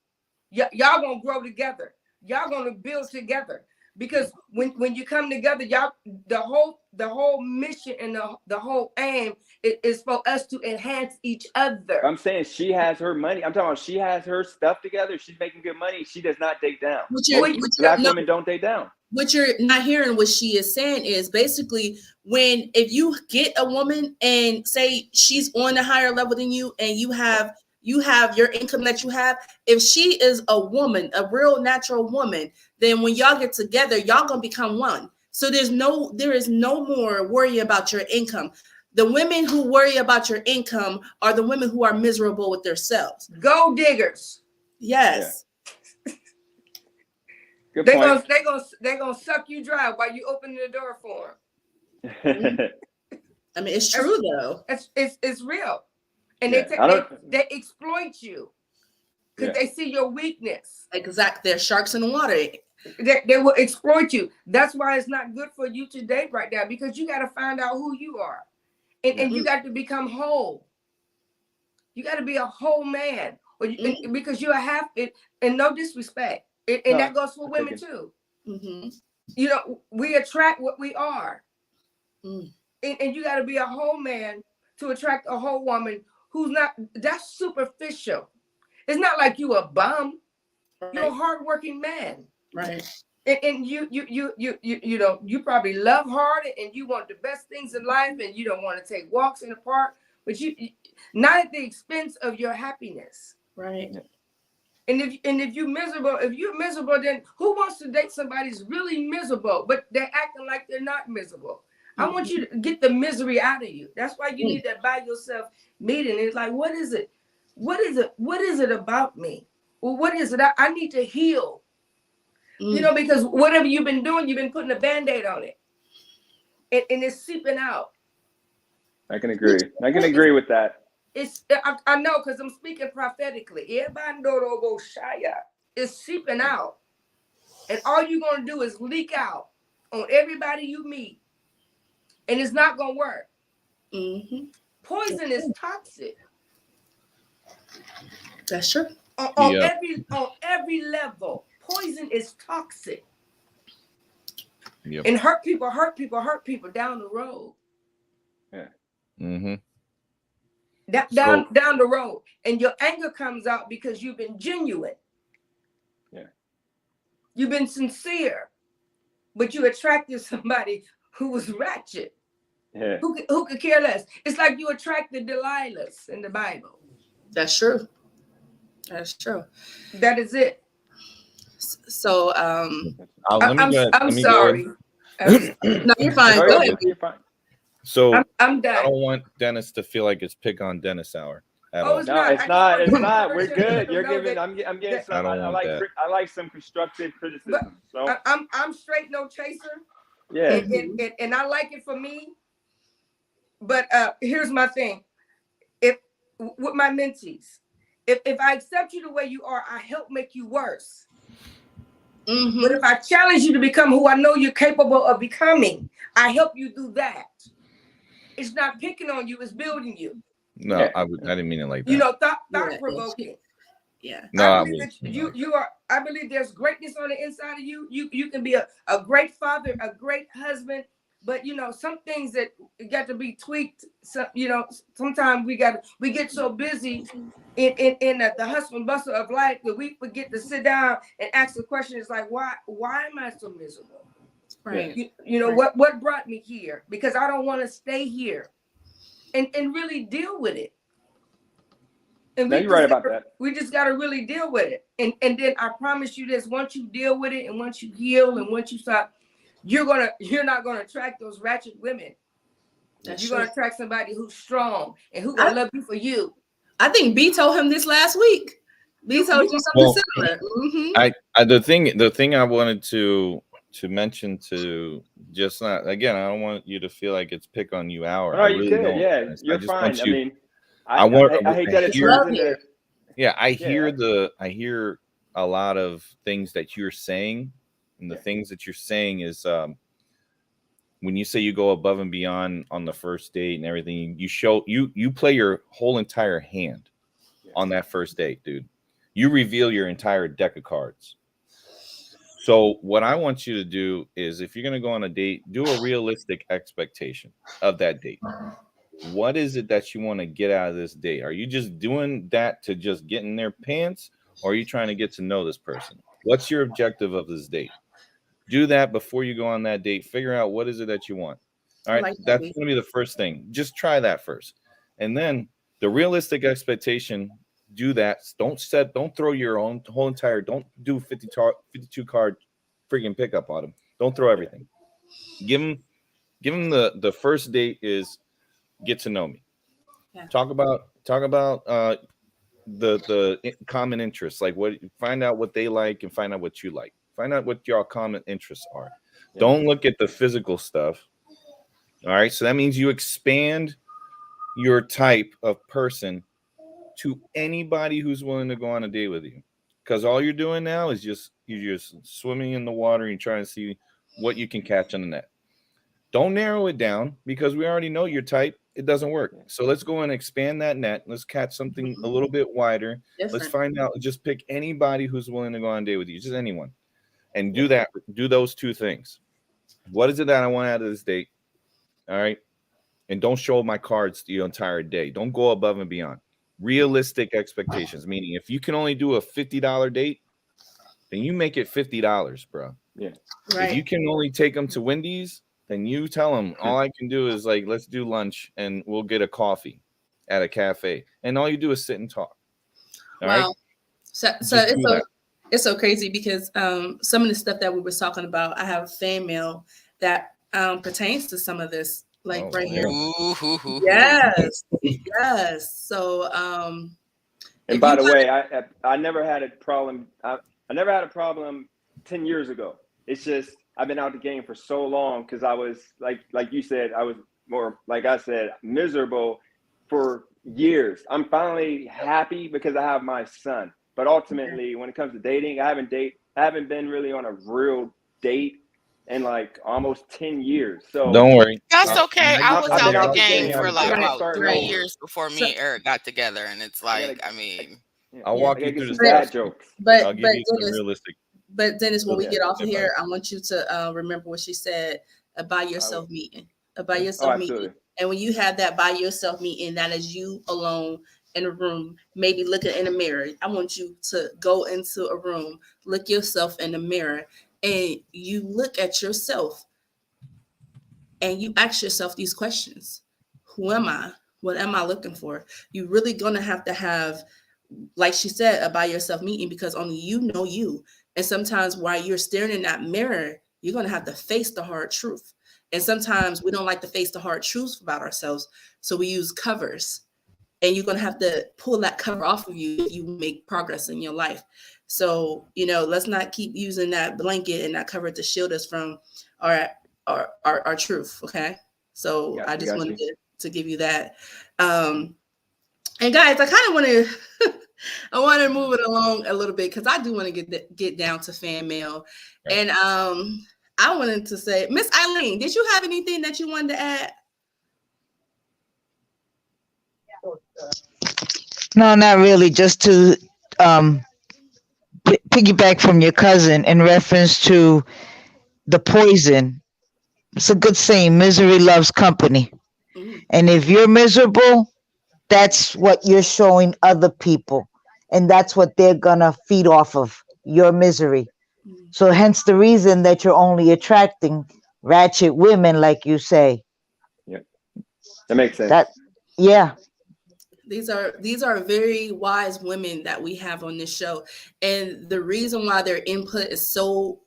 Y'all gonna grow together. Y'all gonna build together, because when you come together, y'all, the whole mission and the whole aim is for us to enhance each other. I'm saying she has her money. I'm talking about she has her stuff together. She's making good money. She does not date down. Most black No, women don't date down. what you're not hearing, what she is saying is basically, if you get a woman and say she's on a higher level than you, and you have your income that you have, if she is a woman, a real natural woman, then when y'all get together, y'all gonna become one. So there is no more worry about your income. The women who worry about your income are the women who are miserable with themselves. Gold diggers. Yes. Good They point. gonna suck you dry while you open the door for Mhm. I mean, it's them. true though. It's real, and Yeah, I don't. they exploit you because Yeah, they see your weakness. Exact. There's sharks in the water. They will exploit you. That's why it's not good for you to date right now, because you got to find out who you are, yeah, and you got to become whole. You got to be a whole man, because you're a half. And no disrespect, and no, that goes for I take women it. too. Mm-hmm. You know, we attract what we are, Mm. and you got to be a whole man to attract a whole woman who's not. That's superficial. It's not like you a bum. You're a Right. hardworking man. Right. And you know, you probably love hard, and you want the best things in life, and you don't want to take walks in the park, but not at the expense of your happiness. Right. Yeah. And if you're miserable, then who wants to date somebody who's really miserable, but they're acting like they're not miserable? I want Mm-hmm. you to get the misery out of you. That's why you Mm. need that by yourself meeting. It's like, what is it? What is it? What is it about me? Well, what is it? I need to heal. You Mm. know, because whatever you've been doing, you've been putting a band-aid on it. And it's seeping out. I can agree. I can agree with that. I know, because I'm speaking prophetically. It's seeping out. And all you're going to do is leak out on everybody you meet. And it's not going to work. Mm-hmm. Poison is toxic That's true. Yeah. on every level. Poison is toxic. Yep. And hurt people down the road. Yeah. Mm-hmm. Down So the road. And your anger comes out because you've been genuine. Yeah. You've been sincere. But you attracted somebody who was ratchet. Yeah. Who could care less. It's like you attracted Delilahs in the Bible. That's true. That's true. That is it. So, let me go ahead. I'm Let me go sorry. ahead. no, you're fine. No, Go you're ahead. good. You're fine. So I'm I done. don't want Dennis to feel like it's pick on Dennis hour at Oh, all. it's No, not. it's I just not. want It's to not. We're encourage him and let good. him You're know giving. that. I'm getting that I some. don't I want like. that. I like some constructive but criticism. So I'm straight no chaser, yeah. Mhm. and I like it for me. But here's my thing. If with my mentees, if I accept you the way you are, I help make you worse. But Mm-hmm. if I challenge you to become who I know you're capable of becoming, I help you do that. It's not picking on you, it's building you. No, Yeah. I didn't mean it like You that. know, thought Yeah. provoking. Yeah. No, I I believe was that meaning it like you are. I believe there's greatness on the inside of you. You can be a great father, a great husband, but you know some things that got to be tweaked. So, you know, sometimes we get so busy in the hustle and bustle of life that we forget to sit down and ask the question. It's like, why am I so miserable? Yeah. Right. You know Right. what brought me here? Because I don't want to stay here and really deal with it. And No, you're right about that. we just got to really deal with it. And then I promise you this: once you deal with it, and once you heal, and once you stop, you're not gonna attract those ratchet women. That's You're true. gonna attract somebody who's strong and who I, gonna love you for you. I think B told him this last week. B You told you you something well. similar. Mm-hmm. I the thing I wanted to mention to just not again. I don't want you to feel like it's pick on you hour. No, I you really good. don't. Yeah, Dennis. I you're just fine. want I you. mean, I want. I hate that it It's turns love into. here. Yeah, I Yeah. hear a lot of things that you're saying, and the Yeah. things that you're saying is when you say you go above and beyond on the first date and everything, you play your whole entire hand Yeah. on that first date, dude. You reveal your entire deck of cards. So what I want you to do is if you're going to go on a date, do a realistic expectation of that date. What is it that you want to get out of this date? Are you just doing that to just get in their pants, or are you trying to get to know this person? What's your objective of this date? Do that before you go on that date. Figure out what is it that you want. All I right, like that, that's B. going to be the first thing. Just try that first, and then the realistic expectation. Do that. Don't throw your own whole entire. Don't do 52 card freaking pickup on them. Don't throw Yeah. everything. Give them the first date is get to know me. Yeah. Talk about the common interests, like what find out what they like and find out what you like. Find out what your common interests are. Yeah. Don't look at the physical stuff. All right. So that means you expand your type of person to anybody who's willing to go on a date with you. Because all you're doing now is you're just swimming in the water and trying to see what you can catch on the net. Don't narrow it down because we already know your type. It doesn't work. Yeah. So let's go and expand that net. Let's catch something a little bit wider. Let's Different. find out. Just pick anybody who's willing to go on a date with you. Just anyone, and Yeah. do that. Do those two things. What is it that I want out of this date? All right, and don't show my cards the entire day. Don't go above and beyond. Realistic expectations, meaning if you can only do a $50 date, then you make it $50, bro. Yeah. If you Right. can only take them to Wendy's, then you tell them all I can do is like let's do lunch and we'll get a coffee at a cafe, and all you do is sit and talk. All right, Wow. So just do that. it's so crazy because some of the stuff that we were talking about, I have a fan mail that pertains to some of this, like Oh, right here. yeah. Ooh, hoo, hoo, hoo. Yes, yes. So And if by you the want, way, I never had a problem. I never had a problem 10 years ago. It's just I've been out the game for so long because I was like you said, I was more like I said, miserable for years. I'm finally happy because I have my son. But ultimately, when it comes to dating, I haven't been really on a real date in like almost 10 years. So Don't worry. That's okay. I was I've been out the out the game game. for I like gotta about start 3 over. years before so, me and Eric got together, and it's I gotta, like, I mean, yeah, I'll yeah, walk I you gotta get through some the but dad steps. jokes. I'll but give but you some Dennis, realistic when we Yeah, get off of advice. here, I want you to remember what she said about I will. yourself meeting, about Yeah. Oh, yourself meeting. absolutely. And when you have that by yourself meeting, that is you alone in a room, maybe looking in a mirror. I want you to go into a room, look yourself in the mirror, and you look at yourself and you ask yourself these questions. Who am I? What am I looking for? You're really gonna have, like she said, about yourself meeting because only you know you. And sometimes while you're staring in that mirror, you're going to have to face the hard truth. And sometimes we don't like to face the hard truth about ourselves. So we use covers. And you're going to have to pull that cover off of you if you make progress in your life. So, let's not keep using that blanket and that cover to shield us from our our truth. Okay. So I Got you. just Got wanted you. to give you that. And guys, I kind of want to I want to move it along a little bit because I do want to get down to fan mail, Okay. and I wanted to say, Miss Eileen, did you have anything that you wanted to add? No, not really. Just to um, piggyback from your cousin in reference to the poison. It's a good saying, misery loves company. Mm, And if you're miserable, that's what you're showing other people. And that's what they're going to feed off of, your misery. mm. So, hence the reason that you're only attracting ratchet women, like you say. Yeah, that makes sense. That, yeah. These are very wise women that we have on this show, and the reason why their input is so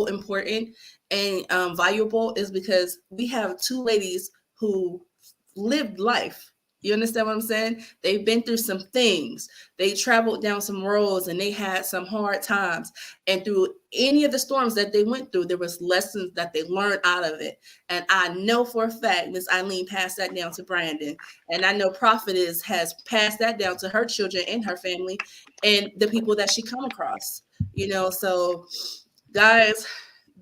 important and valuable is because we have two ladies who lived life. You understand what I'm saying? They've been through some things. They traveled down some roads and they had some hard times. And through any of the storms that they went through, there was lessons that they learned out of it. And I know for a fact Miss Eileen passed that down to Brandon. And I know Prophetess has passed that down to her children and her family and the people that she come across. So guys,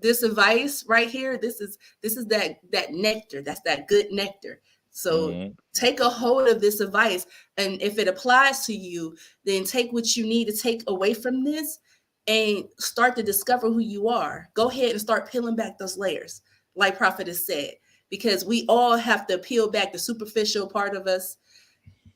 this advice right here, this is that nectar. That's that good nectar. So Mhm. take a hold of this advice. And if it applies to you, then take what you need to take away from this and start to discover who you are. Go ahead and start peeling back those layers, like Prophet has said, because we all have to peel back the superficial part of us,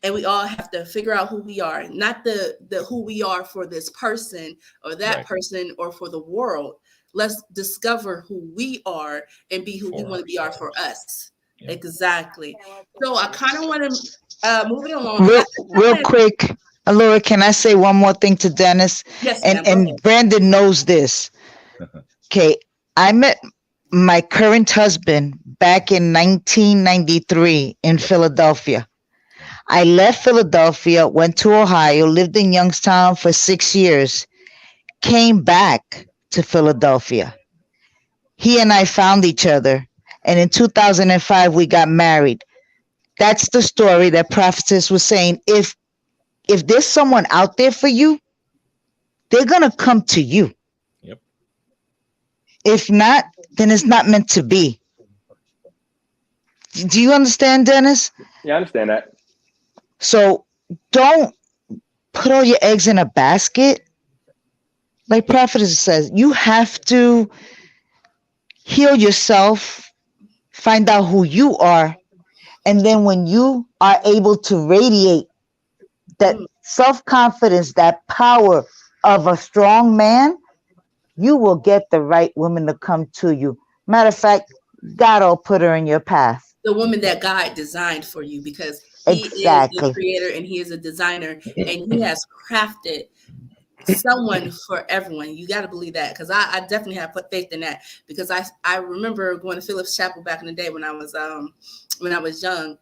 and we all have to figure out who we are, not the who we are for this person or that Right. person or for the world. Let's discover who we are and be who we For want to be are for ourselves. us. Yeah. Exactly. So I kind of want to move it along because Real quick, Laura, can I say one more thing to Dennis? yes, And ma'am. Go and ahead. Brandon knows this. Okay, I met my current husband back in 1993 in Philadelphia. I left Philadelphia, went to Ohio, lived in Youngstown for 6 years, came back to Philadelphia. He and I found each other, and in 2005 we got married. That's the story that prophetess was saying. If there's someone out there for you, they're gonna come to you. Yep. If not, then it's not meant to be. Do you understand, Dennis? Yeah, I understand that. So don't put all your eggs in a basket. Like prophetess says, you have to heal yourself, find out who you are, and then when you are able to radiate that Mm. self-confidence, that power of a strong man, you will get the right woman to come to you. Matter of fact, God will put her in your path. The woman that God designed for you, because He is the Exactly. creator and He is a designer, and He has crafted someone for everyone. You got to believe that, because I definitely have put faith in that, because I remember going to Phillips Chapel back in the day when I was young,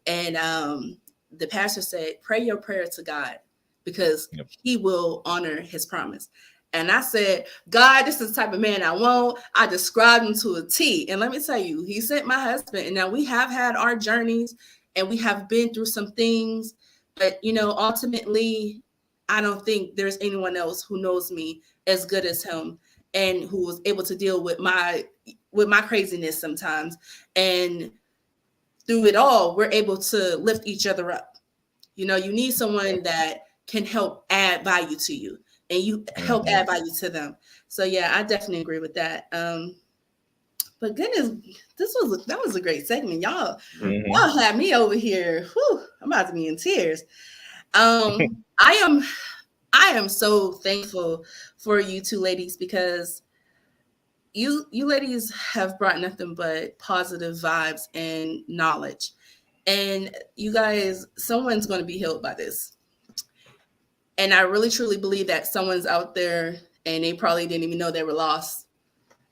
and the pastor said, pray your prayer to God, because Yep. He will honor His promise. And I said, God, this is the type of man I want. I described him to a T. And let me tell you, He sent my husband. And now we have had our journeys and we have been through some things. But, ultimately, I don't think there's anyone else who knows me as good as him, and who was able to deal with my craziness sometimes. And through it all, we're able to lift each other up. You need someone that can help add value to you, and you help Mhm. add value to them. So yeah, I definitely agree with that. But goodness, that was a great segment. Mhm. Y'all had me over here. Whew, I'm about to be in tears. I am so thankful for you two ladies, because you ladies have brought nothing but positive vibes and knowledge. And you guys, someone's going to be healed by this. And I really truly believe that someone's out there and they probably didn't even know they were lost,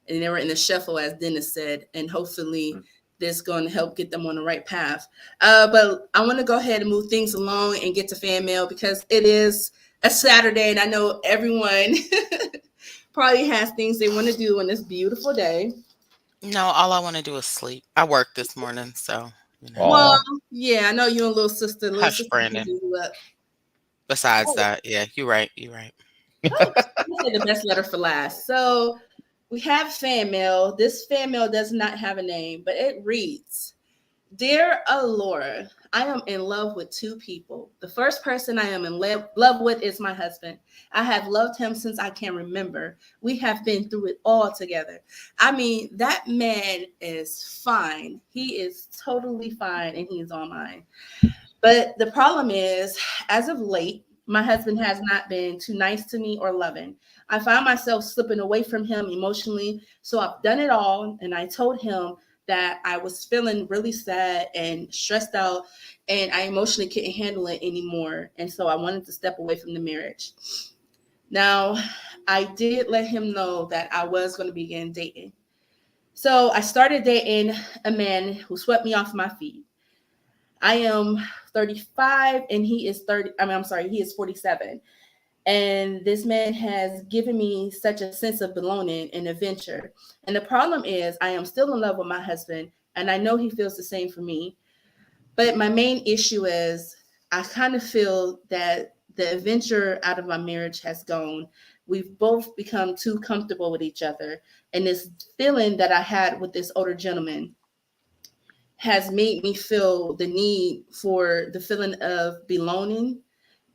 and they were in the shuffle, as Dennis said. And hopefully this is going to help get them on the right path. But I want to go ahead and move things along and get to fan mail, because it is a Saturday and I know everyone probably has things they want to do on this beautiful day. No, all I want to do is sleep. I worked this morning, so Well, Aw. yeah, I know you and little sister. Little hush, sister can Brandon. do you up. Besides Oh, that, yeah, you're right. You're right. oh, I say the best letter for last. So we have fan mail. This fan mail does not have a name, but it reads, Dear Alora, I am in love with two people. The first person I am in love with is my husband. I have loved him since I can remember. We have been through it all together. I mean, that man is fine. He is totally fine, and he is on mine. But the problem is, as of late, my husband has not been too nice to me or loving. I find myself slipping away from him emotionally. So I've done it all. And I told him that I was feeling really sad and stressed out, and I emotionally couldn't handle it anymore. And so I wanted to step away from the marriage. Now, I did let him know that I was going to begin dating. So I started dating a man who swept me off my feet. I am 35 and he is 30. I mean, I'm sorry, he is 47. And this man has given me such a sense of belonging and adventure. And the problem is, I am still in love with my husband, and I know he feels the same for me. But my main issue is, I kind of feel that the adventure out of my marriage has gone. We've both become too comfortable with each other. And this feeling that I had with this older gentleman has made me feel the need for the feeling of belonging,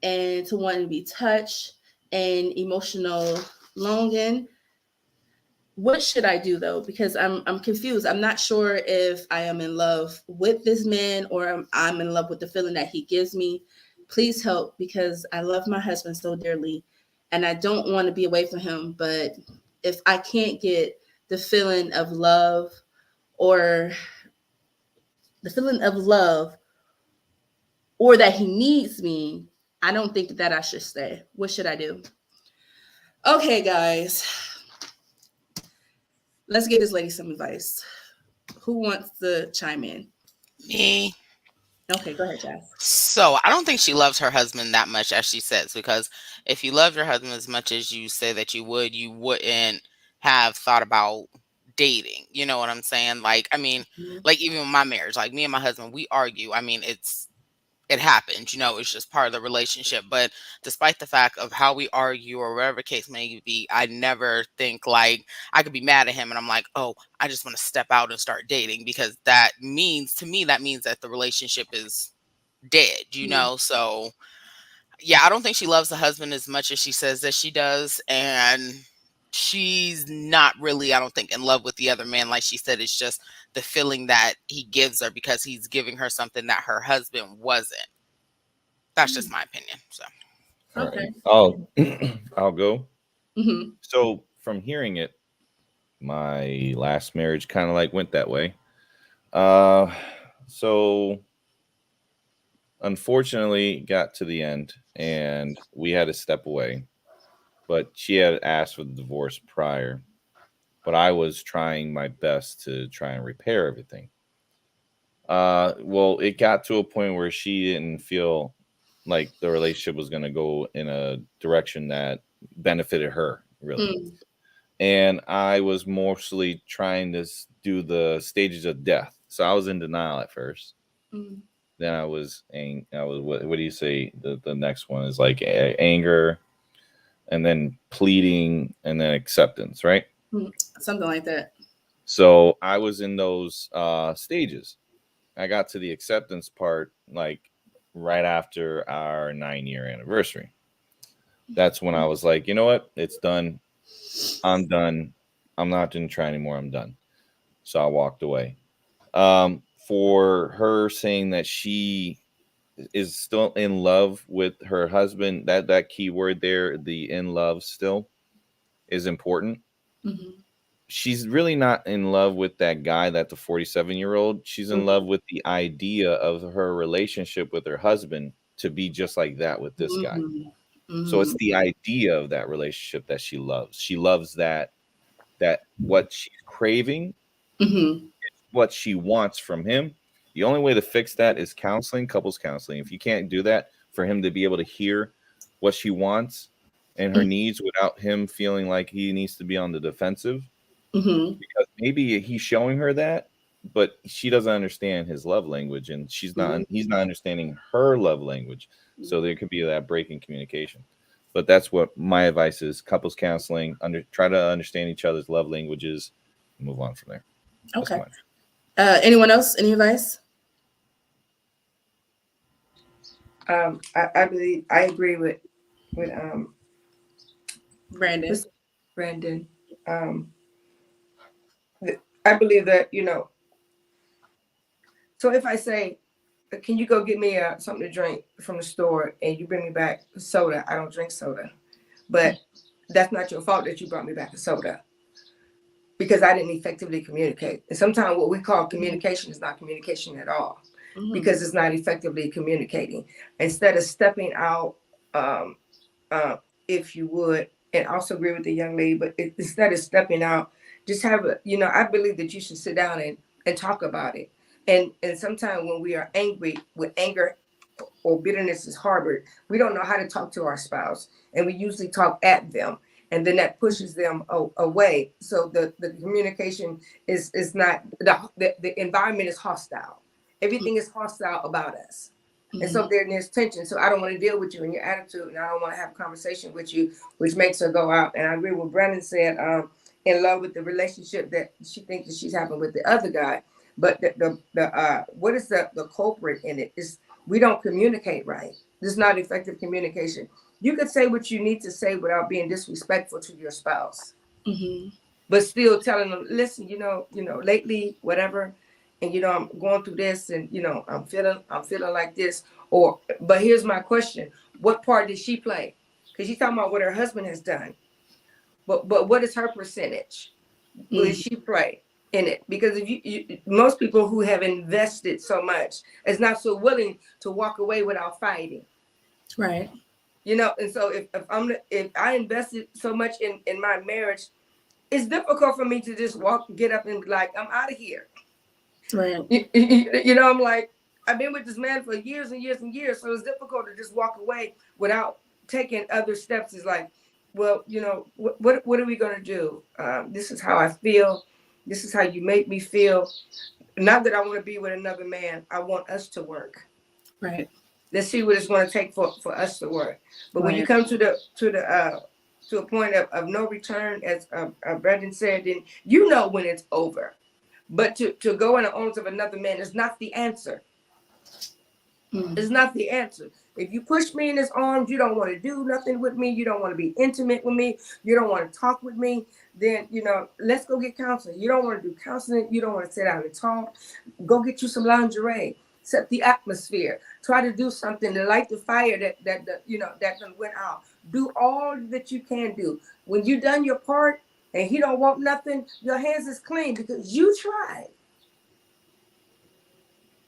and to want to be touched and emotional longing. What should I do though? Because I'm confused. I'm not sure if I am in love with this man, or I'm in love with the feeling that he gives me. Please help, because I love my husband so dearly and I don't want to be away from him. But if I can't get the feeling of love, or the feeling of love, or that he needs me, I don't think that I should stay. What should I do? Okay, guys, let's give this lady some advice. Who wants to chime in? Me. Okay, go ahead, Jazz. So I don't think she loves her husband that much as she says, because if you loved your husband as much as you say that you would, you wouldn't have thought about dating. You know what I'm saying? Like, I mean, like even with my marriage, like me and my husband, we argue. I mean, it happens, it's just part of the relationship. But despite the fact of how we argue or whatever case may be, I never think like I could be mad at him and I'm like, oh, I just want to step out and start dating, because that means to me, that means that the relationship is dead. So yeah, I don't think she loves the husband as much as she says that she does. And she's not really, I don't think, in love with the other man. Like she said, it's just the feeling that he gives her because he's giving her something that her husband wasn't. That's just my opinion. So All Okay. right. I'll go. Mm-hmm. So from hearing it, my last marriage kind of like went that way. Uh, so unfortunately, got to the end, and we had to step away. But she had asked for the divorce prior, but I was trying my best to try and repair everything. Well, it got to a point where she didn't feel like the relationship was going to go in a direction that benefited her, really. Mm-hmm. And I was mostly trying to do the stages of death. So I was in denial at first. Then I was what do you say? The next one is like anger, and then pleading, and then acceptance, right? Something like that. So I was in those stages. I got to the acceptance part like right after our 9-year anniversary. That's when I was like, you know what? It's done. I'm done. I'm not going to try anymore. I'm done. So I walked away. For her saying that she is still in love with her husband, that key word there, the in love still, is important. Mm-hmm. She's really not in love with that guy, that the 47-year-old. She's in love with the idea of her relationship with her husband to be just like that with this guy. Mm-hmm. So Mm-hmm. it's the idea of that relationship that she loves. She loves that what she's craving, Mm-hmm. what she wants from him. The only way to fix that is counseling, couples counseling. If you can't do that, for him to be able to hear what she wants and her needs without him feeling like he needs to be on the defensive, Mm-hmm. because maybe he's showing her that, but she doesn't understand his love language, and he's not understanding her love language. So there could be that break in communication. But that's what my advice is: couples counseling, try to understand each other's love languages, and move on from there. That's Okay. mine. Anyone else? Any advice? I believe I agree with Brandon. Mr. Brandon. Um, I believe that So if I say, "Can you go get me something to drink from the store?" and you bring me back soda, I don't drink soda, but that's not your fault that you brought me back a soda because I didn't effectively communicate. And sometimes what we call communication is not communication at all Mm-hmm. because it's not effectively communicating. Instead of stepping out, um, uh, if you would, and also agree with the young lady, but instead of stepping out, just have I believe that you should sit down and talk about it. And sometimes when we are angry, with anger or bitterness is harbored, we don't know how to talk to our spouse, and we usually talk at them, and then that pushes them away. So the communication is not the environment is hostile. Everything is hostile about us. And Mm-hmm. so there's tension. So I don't want to deal with you and your attitude, and I don't want to have a conversation with you, which makes her go out. And I agree with what Brandon said, in love with the relationship that she thinks that she's having with the other guy. But the what is the culprit in it is we don't communicate right. This is not effective communication. You could say what you need to say without being disrespectful to your spouse, Mm-hmm. but still telling them, listen, lately, whatever, and I'm going through this, and I'm feeling like this. Or, but here's my question: what part did she play? Because she's talking about what her husband has done, but what is her percentage? Will Mm-hmm. she play in it? Because if most people who have invested so much is not so willing to walk away without fighting. Right. And so if I invested so much in my marriage, it's difficult for me to just get up and be like, I'm out of here. Right. I'm like, I've been with this man for years and years and years, so it's difficult to just walk away without taking other steps. Is like, well, what are we going to do? This is how I feel. This is how you make me feel. Not that I want to be with another man. I want us to work. Right. Let's see what it's going to take for us to work. But when you Right. come to a point of no return, as Brendan said, then you know when it's over. But to go in the arms of another man is not the answer. Mm. It's not the answer. If you push me in his arms, you don't want to do nothing with me. You don't want to be intimate with me. You don't want to talk with me. Then, let's go get counseling. You don't want to do counseling. You don't want to sit down and talk. Go get you some lingerie. Set the atmosphere. Try to do something to light the fire that went out. Do all that you can do. When you done your part and he don't want nothing, your hands is clean because you tried.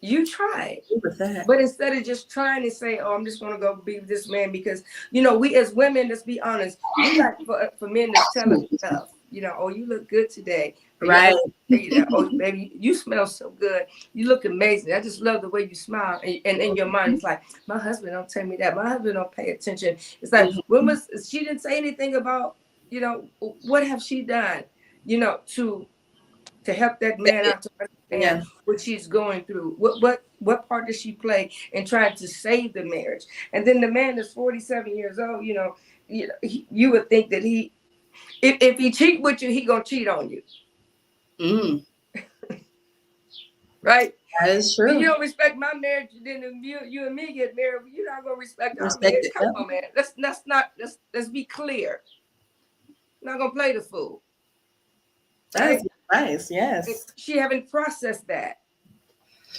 You tried. With that. But instead of just trying to say, "Oh, I'm just going to go be with this man," because we as women, let's be honest, we like for men to tell us stuff. "Oh, you look good today." Or your Right. husband tell you that, "Oh, baby, you smell so good. You look amazing. I just love the way you smile." And in your mind, it's like, "My husband don't tell me that. My husband don't pay attention." It's like, when was she didn't say anything about, what have she done, to help that man out to understand Yeah. what she's going through. What part does she play in trying to save the marriage? And then the man is 47 years old. You would think that if he cheat with you, he gonna cheat on you, Mm. right? That is If you true. don't respect my marriage, then if you and me get married, you're not gonna respect our Respect marriage. it. Come Yep. on, man. Let's be clear. I'm not gonna play the fool, That is right? nice. And Yes. she haven't processed that.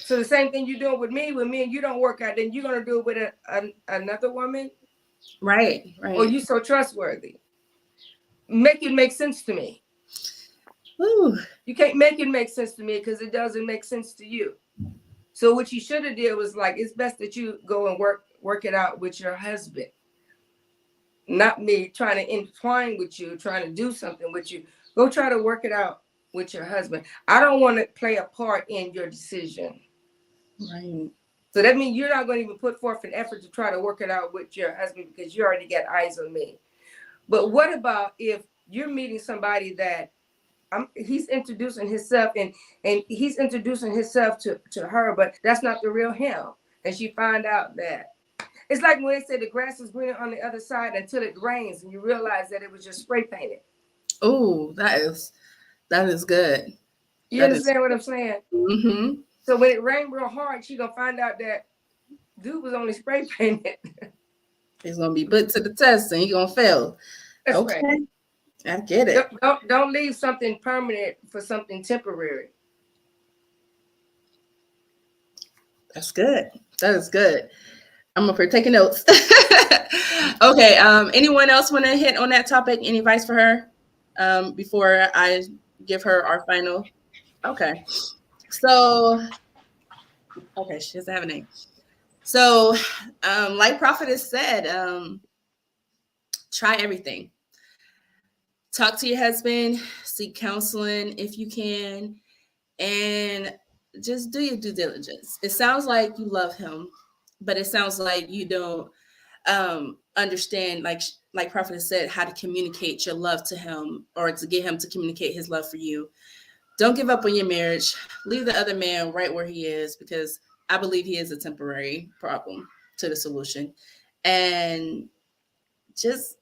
So the same thing you're doing with me and you don't work out, then you're gonna do it with another woman, Right. or Right. you so trustworthy. Make it make sense to me. Woo. You can't make it make sense to me because it doesn't make sense to you. So what you should have did was like, it's best that you go and work it out with your husband, not me trying to entwine with you, trying to do something with you. Go try to work it out with your husband. I don't want to play a part in your decision. Right. So that means you're not going to even put forth an effort to try to work it out with your husband because you already got eyes on me. But what about if you're meeting somebody that he's introducing himself and he's introducing himself to her, but that's not the real him. And she find out that it's like when they say the grass is greener on the other side until it rains and you realize that it was just spray painted. Oh, that is good. You That is. understand what I'm saying? Mm-hmm. So when it rained real hard, she gonna find out that dude was only spray painted. He's gonna be put to the test and he's gonna fail. That's right. Okay. I get it. Don't leave something permanent for something temporary. That's good. That is good. I'm up here taking notes. Okay. Anyone else want to hit on that topic? Any advice for her? Before I give her our final. Okay. So, okay, she doesn't have a name. So, like Prophet has said, try everything. Talk to your husband, seek counseling if you can, and just do your due diligence. It sounds like you love him, but it sounds like you don't understand, like Prophet has said, how to communicate your love to him or to get him to communicate his love for you. Don't give up on your marriage. Leave the other man right where he is because I believe he is a temporary problem to the solution. And just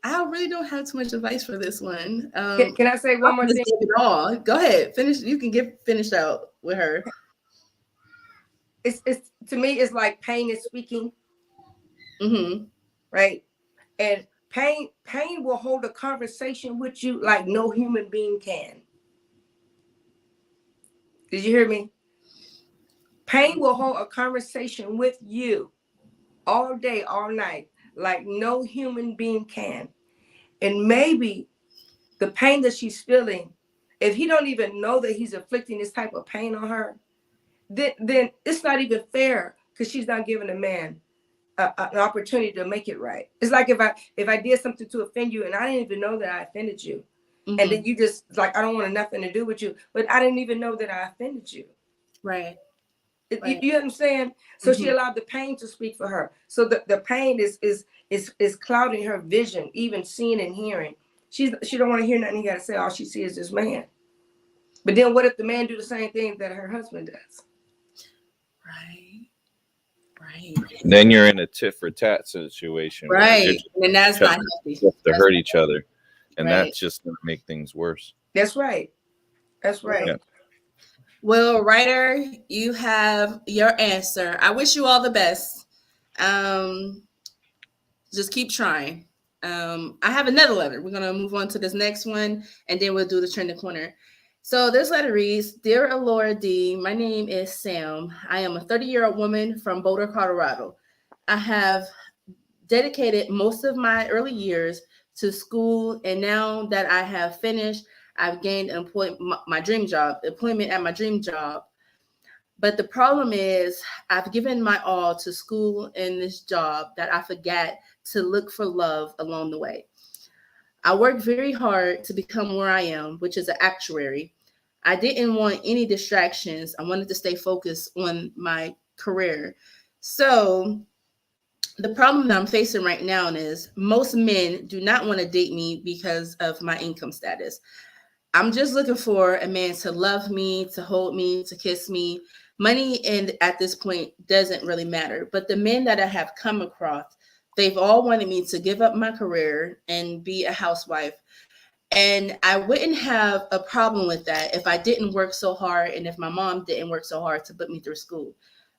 I really don't have too much advice for this one. Can I say I one more just thing? gave it all. Go ahead, finish. You can get finished out with her. It's to me, it's like pain is speaking, Mm-hmm. right? And pain will hold a conversation with you like no human being can. Did you hear me? Pain will hold a conversation with you all day, all night, like no human being can. And maybe the pain that she's feeling, if he don't even know that he's inflicting this type of pain on her, then it's not even fair because she's not giving a man an opportunity to make it right. It's like if I did something to offend you and I didn't even know that I offended you, and Mm-hmm. then you just like, I don't want nothing to do with you, but I didn't even know that I offended you. Right. Right. You understand? So she Mhm. allowed the pain to speak for her. So the pain is clouding her vision, even seeing and hearing. She don't want to hear nothing he got to say. All she sees is this man. But then what if the man do the same thing that her husband does? Right. Right. Then you're in a tit for tat situation where you're Right. just And that's each other not healthy. to That's hurt each other, and right. that's just going to make things worse. That's right. That's Well, right. Yeah. well, writer, you have your answer. I wish you all the best. Um, just keep trying. I have another letter. We're gonna move on to this next one, and then we'll do the trending corner. So this letter reads, "Dear Alora D, my name is Sam. I am a 30-year-old woman from Boulder, Colorado. I have dedicated most of my early years to school, and now that I have finished, I've gained my dream job, employment at my dream job. But the problem is, I've given my all to school and this job that I forgot to look for love along the way. I worked very hard to become where I am, which is an actuary. I didn't want any distractions. I wanted to stay focused on my career. So, the problem that I'm facing right now is most men do not want to date me because of my income status. I'm just looking for a man to love me, to hold me, to kiss me. Money and at this point doesn't really matter. But the men that I have come across, they've all wanted me to give up my career and be a housewife. And I wouldn't have a problem with that if I didn't work so hard and if my mom didn't work so hard to put me through school.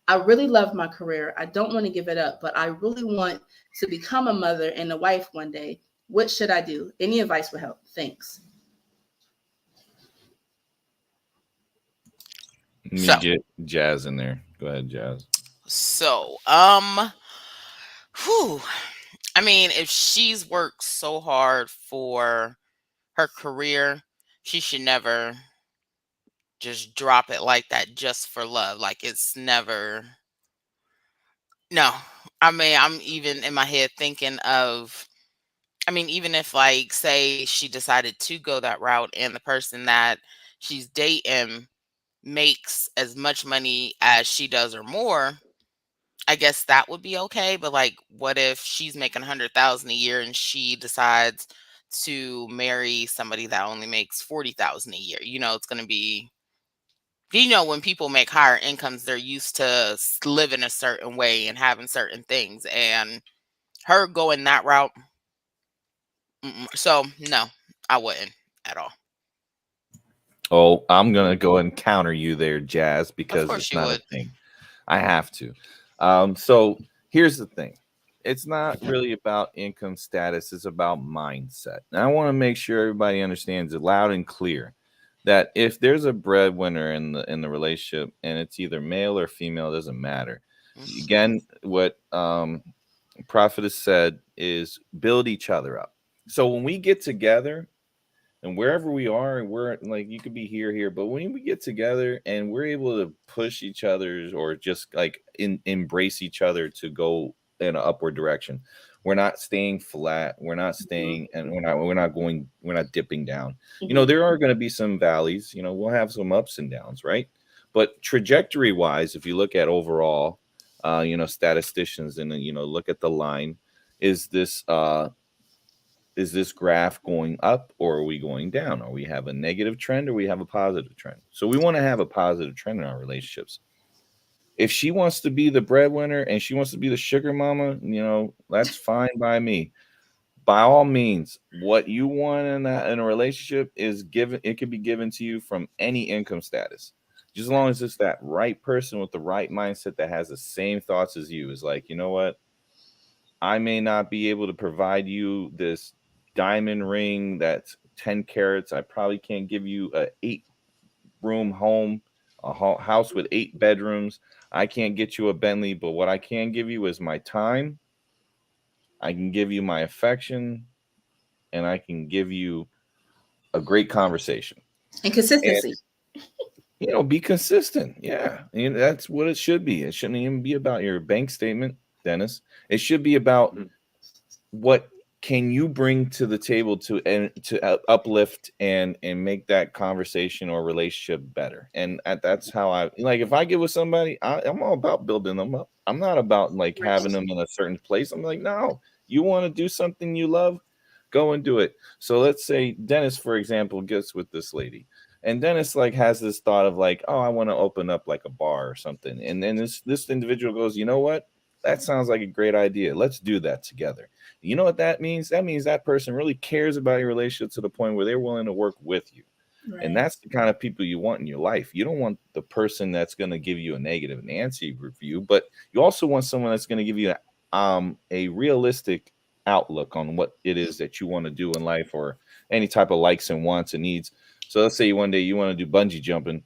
I really love my career. I don't want to give it up, but I really want to become a mother and a wife one day. What should I do? Any advice would help. Thanks. Let me So, get Jazz in there. Go ahead, Jazz. so, whew. I mean, if she's worked so hard for her career, she should never just drop it like that just for love. Like it's never. No, I mean, I'm even in my head thinking of. I mean, even if like say she decided to go that route and the person that she's dating makes as much money as she does or more, I guess that would be okay. But like, what if she's making 100,000 a year and she decides to marry somebody that only makes 40,000 a year? It's going to be, when people make higher incomes, they're used to living a certain way and having certain things. And her going that route, so no, I wouldn't at all. Oh, I'm gonna go and counter you there, Jazz, Of because course it's you not a would. thing. I have to. So here's the thing. It's not really about income status, it's about mindset. And I want to make sure everybody understands it loud and clear that if there's a breadwinner in the relationship and it's either male or female, it doesn't matter. Mhm. Again, what Prophet has said is build each other up. So when we get together, and wherever we are, and we're like, you could be here, but when we get together and we're able to push each other's or just like embrace each other to go in an upward direction, we're not staying flat, we're not Mhm. staying, and we're not dipping down. Mhm. There are going to be some valleys, we'll have some ups and downs, right? But trajectory wise, if you look at overall, statisticians, and look at the line, is this graph going up or are we going down? Or we have a negative trend or we have a positive trend? So we want to have a positive trend in our relationships. If she wants to be the breadwinner and she wants to be the sugar mama, that's fine by me. By all means, what you want in a relationship is given. It could be given to you from any income status, just as long as it's that right person with the right mindset that has the same thoughts as you. Is like, you know what? I may not be able to provide you this diamond ring that's 10 carats. I probably can't give you a 8-room home, a house with 8 bedrooms. I can't get you a Bentley, but what I can give you is my time. I can give you my affection, and I can give you a great conversation. And And consistency. be consistent. Yeah, that's what it should be. It shouldn't even be about your bank statement, Dennis. It should be about what can you bring to the table to uplift and make that conversation or relationship better? And that's how I like. If I get with somebody, I'm all about building them up. I'm not about like having Right. them in a certain place. I'm like, no, you want to do something you love, go and do it. So let's say Dennis, for example, gets with this lady, and Dennis like has this thought of like, oh, I want to open up like a bar or something, and then this individual goes, you know what? That sounds like a great idea. Let's do that together. You know what that means? That means that person really cares about your relationship to the point where they're willing to work with you. And Right. that's the kind of people you want in your life. You don't want the person that's going to give you a negative Nancy review, but you also want someone that's going to give you a realistic outlook on what it is that you want to do in life or any type of likes and wants and needs. So let's say one day you want to do bungee jumping.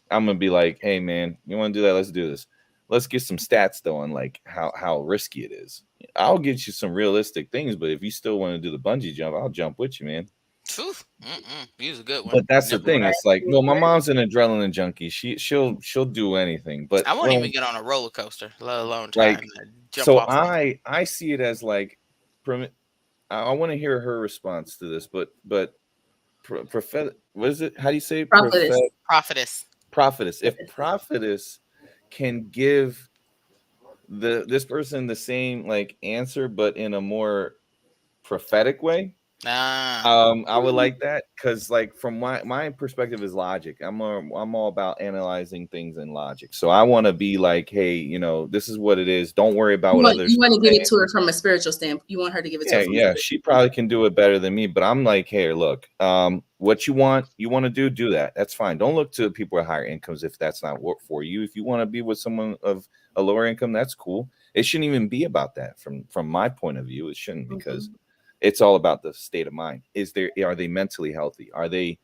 I'm gonna be like, hey man, you want to do that? Let's do this. Let's get some stats though on like how risky it is. I'll get you some realistic things, but if you still want to do the bungee jump, I'll jump with you, man. Phew. Mm-mm. Use a good one. But that's the Never would thing. have. Right. It's like, well, my Right. mom's an adrenaline junkie. She'll do anything. But I won't well, even get on a roller coaster, let alone try like, and jump so off one. I see it as like, I want to hear her response to this. But prophet, what is it? How do you say Prophetess. Prophetess. prophetess? If prophetess can give this person the same like answer, but in a more prophetic way. Ah. I would like that because, like, from my perspective is logic. I'm all about analyzing things in logic. So I want to be like, hey, this is what it is. Don't worry about You what want others you want to are give it saying. to her from a spiritual standpoint. You want her to give it to Yeah, her from a yeah, spiritual she probably standpoint. can do it better than me. But I'm like, hey, look, what you want to do that. That's fine. Don't look to people with higher incomes if that's not work for you. If you want to be with someone of a lower income, that's cool. It shouldn't even be about that from my point of view. It shouldn't because Mhm. it's all about the state of mind. Are they mentally healthy? Are they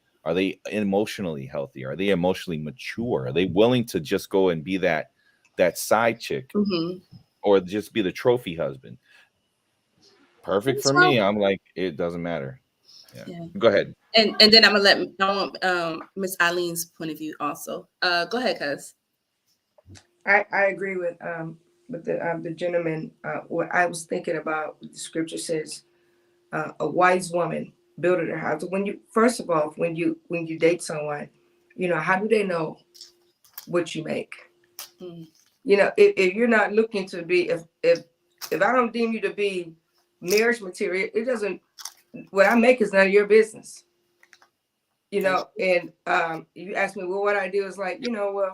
emotionally healthy? Are they emotionally mature? Are they willing to just go and be that side chick Mhm. or just be the trophy husband? Perfect What's for wrong? me. I'm like, it doesn't matter. Yeah. Yeah. Go ahead. And then I'm gonna let I want Miss Eileen's point of view also. Go ahead, cuz. I agree with the gentleman. What I was thinking about, what the scripture says, a wise woman builded her house. When you first of all, when you date someone, how do they know what you make? Mm. If you're not looking to be, if I don't deem you to be marriage material, it doesn't. What I make is none of your business. That's And you ask me, well, what I do is like, well,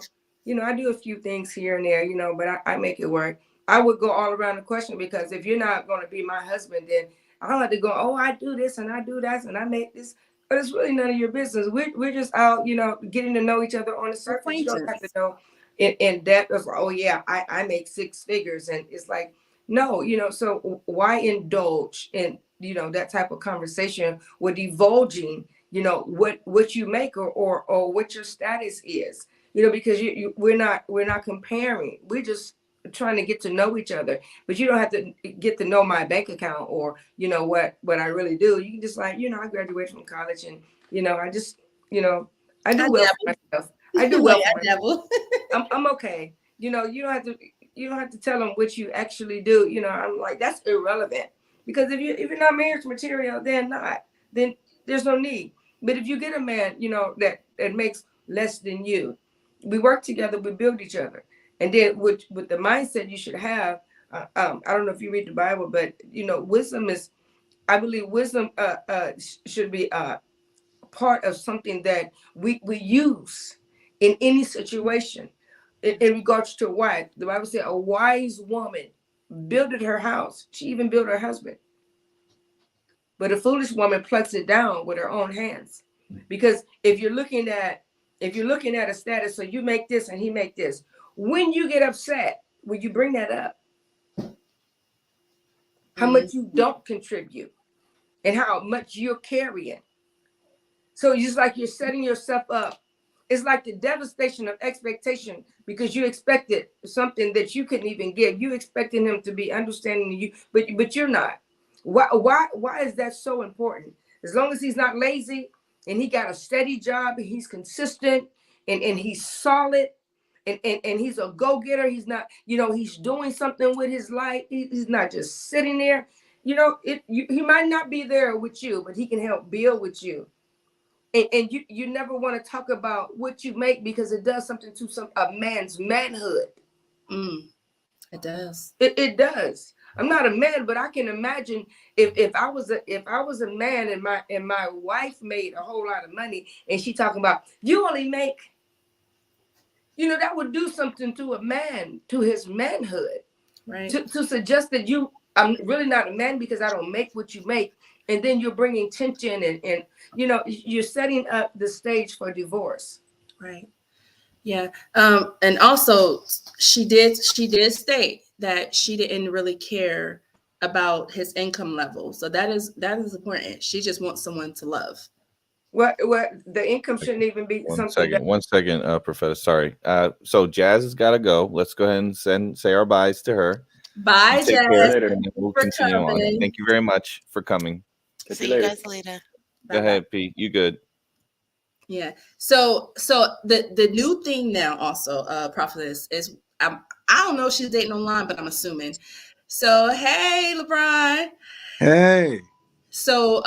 I do a few things here and there, but I make it work. I would go all around the question because if you're not going to be my husband, then I don't have to go, oh, I do this and I do that and I make this, but it's really none of your business. We're just out, getting to know each other on the surface. You don't have to acquaintance. know in depth. It's like, oh yeah, I make six figures, and it's like, no, so why indulge in that type of conversation with divulging what you make or what your status is, because we're not comparing, we're just trying to get to know each other. But you don't have to get to know my bank account or what I really do. You can just like, I graduated from college, and I just, you know I I do well for dabble. myself. I do well Wait, for I myself. dabble. I'm okay. You don't have to tell them what you actually do. I'm like, that's irrelevant, because if you're not marriage material, then there's no need. But if you get a man, that makes less than you, we work together, we build each other, and then with the mindset you should have. I don't know if you read the Bible, but wisdom is. I believe wisdom should be part of something that we use in any situation. In regards to a wife, the Bible said a wise woman builded her house. She even built her husband. But a foolish woman plucks it down with her own hands. Because if you're looking at a status, so you make this and he make this, when you get upset, when you bring that up, how Mm. much you don't contribute and how much you're carrying. So it's just like you're setting yourself up. It's like the devastation of expectation, because you expected something that you couldn't even give. You expecting him to be understanding you, but you're not. Why is that so important? As long as he's not lazy and he got a steady job and he's consistent and he's solid and he's a go-getter. He's not, he's doing something with his life. He's not just sitting there. he might not be there with you, but he can help build with you. And you never want to talk about what you make because it does something to a man's manhood. Mm, it does. It does. I'm not a man, but I can imagine if I was a man and my wife made a whole lot of money and she talking about you only make, that would do something to a man, to his manhood. Right. To suggest that I'm really not a man because I don't make what you make, and then you're bringing tension and you're setting up the stage for divorce. Right. Yeah. And also she did state that she didn't really care about his income level. So that is important. She just wants someone to love. What the income shouldn't even be One something that. second, Professor. Sorry. So Jazz has got to go. Let's go ahead and say our byes to her. You Bye, take Jess. See you care, later. Thank and then you we'll for continue on. coming. Thank you very much for coming. Catch you See you later. guys later. Go Bye bye. ahead, Pete. You good? Yeah. So the new thing now also, prophetess is I don't know if she's dating online, but I'm assuming. So hey, LeBron. Hey. So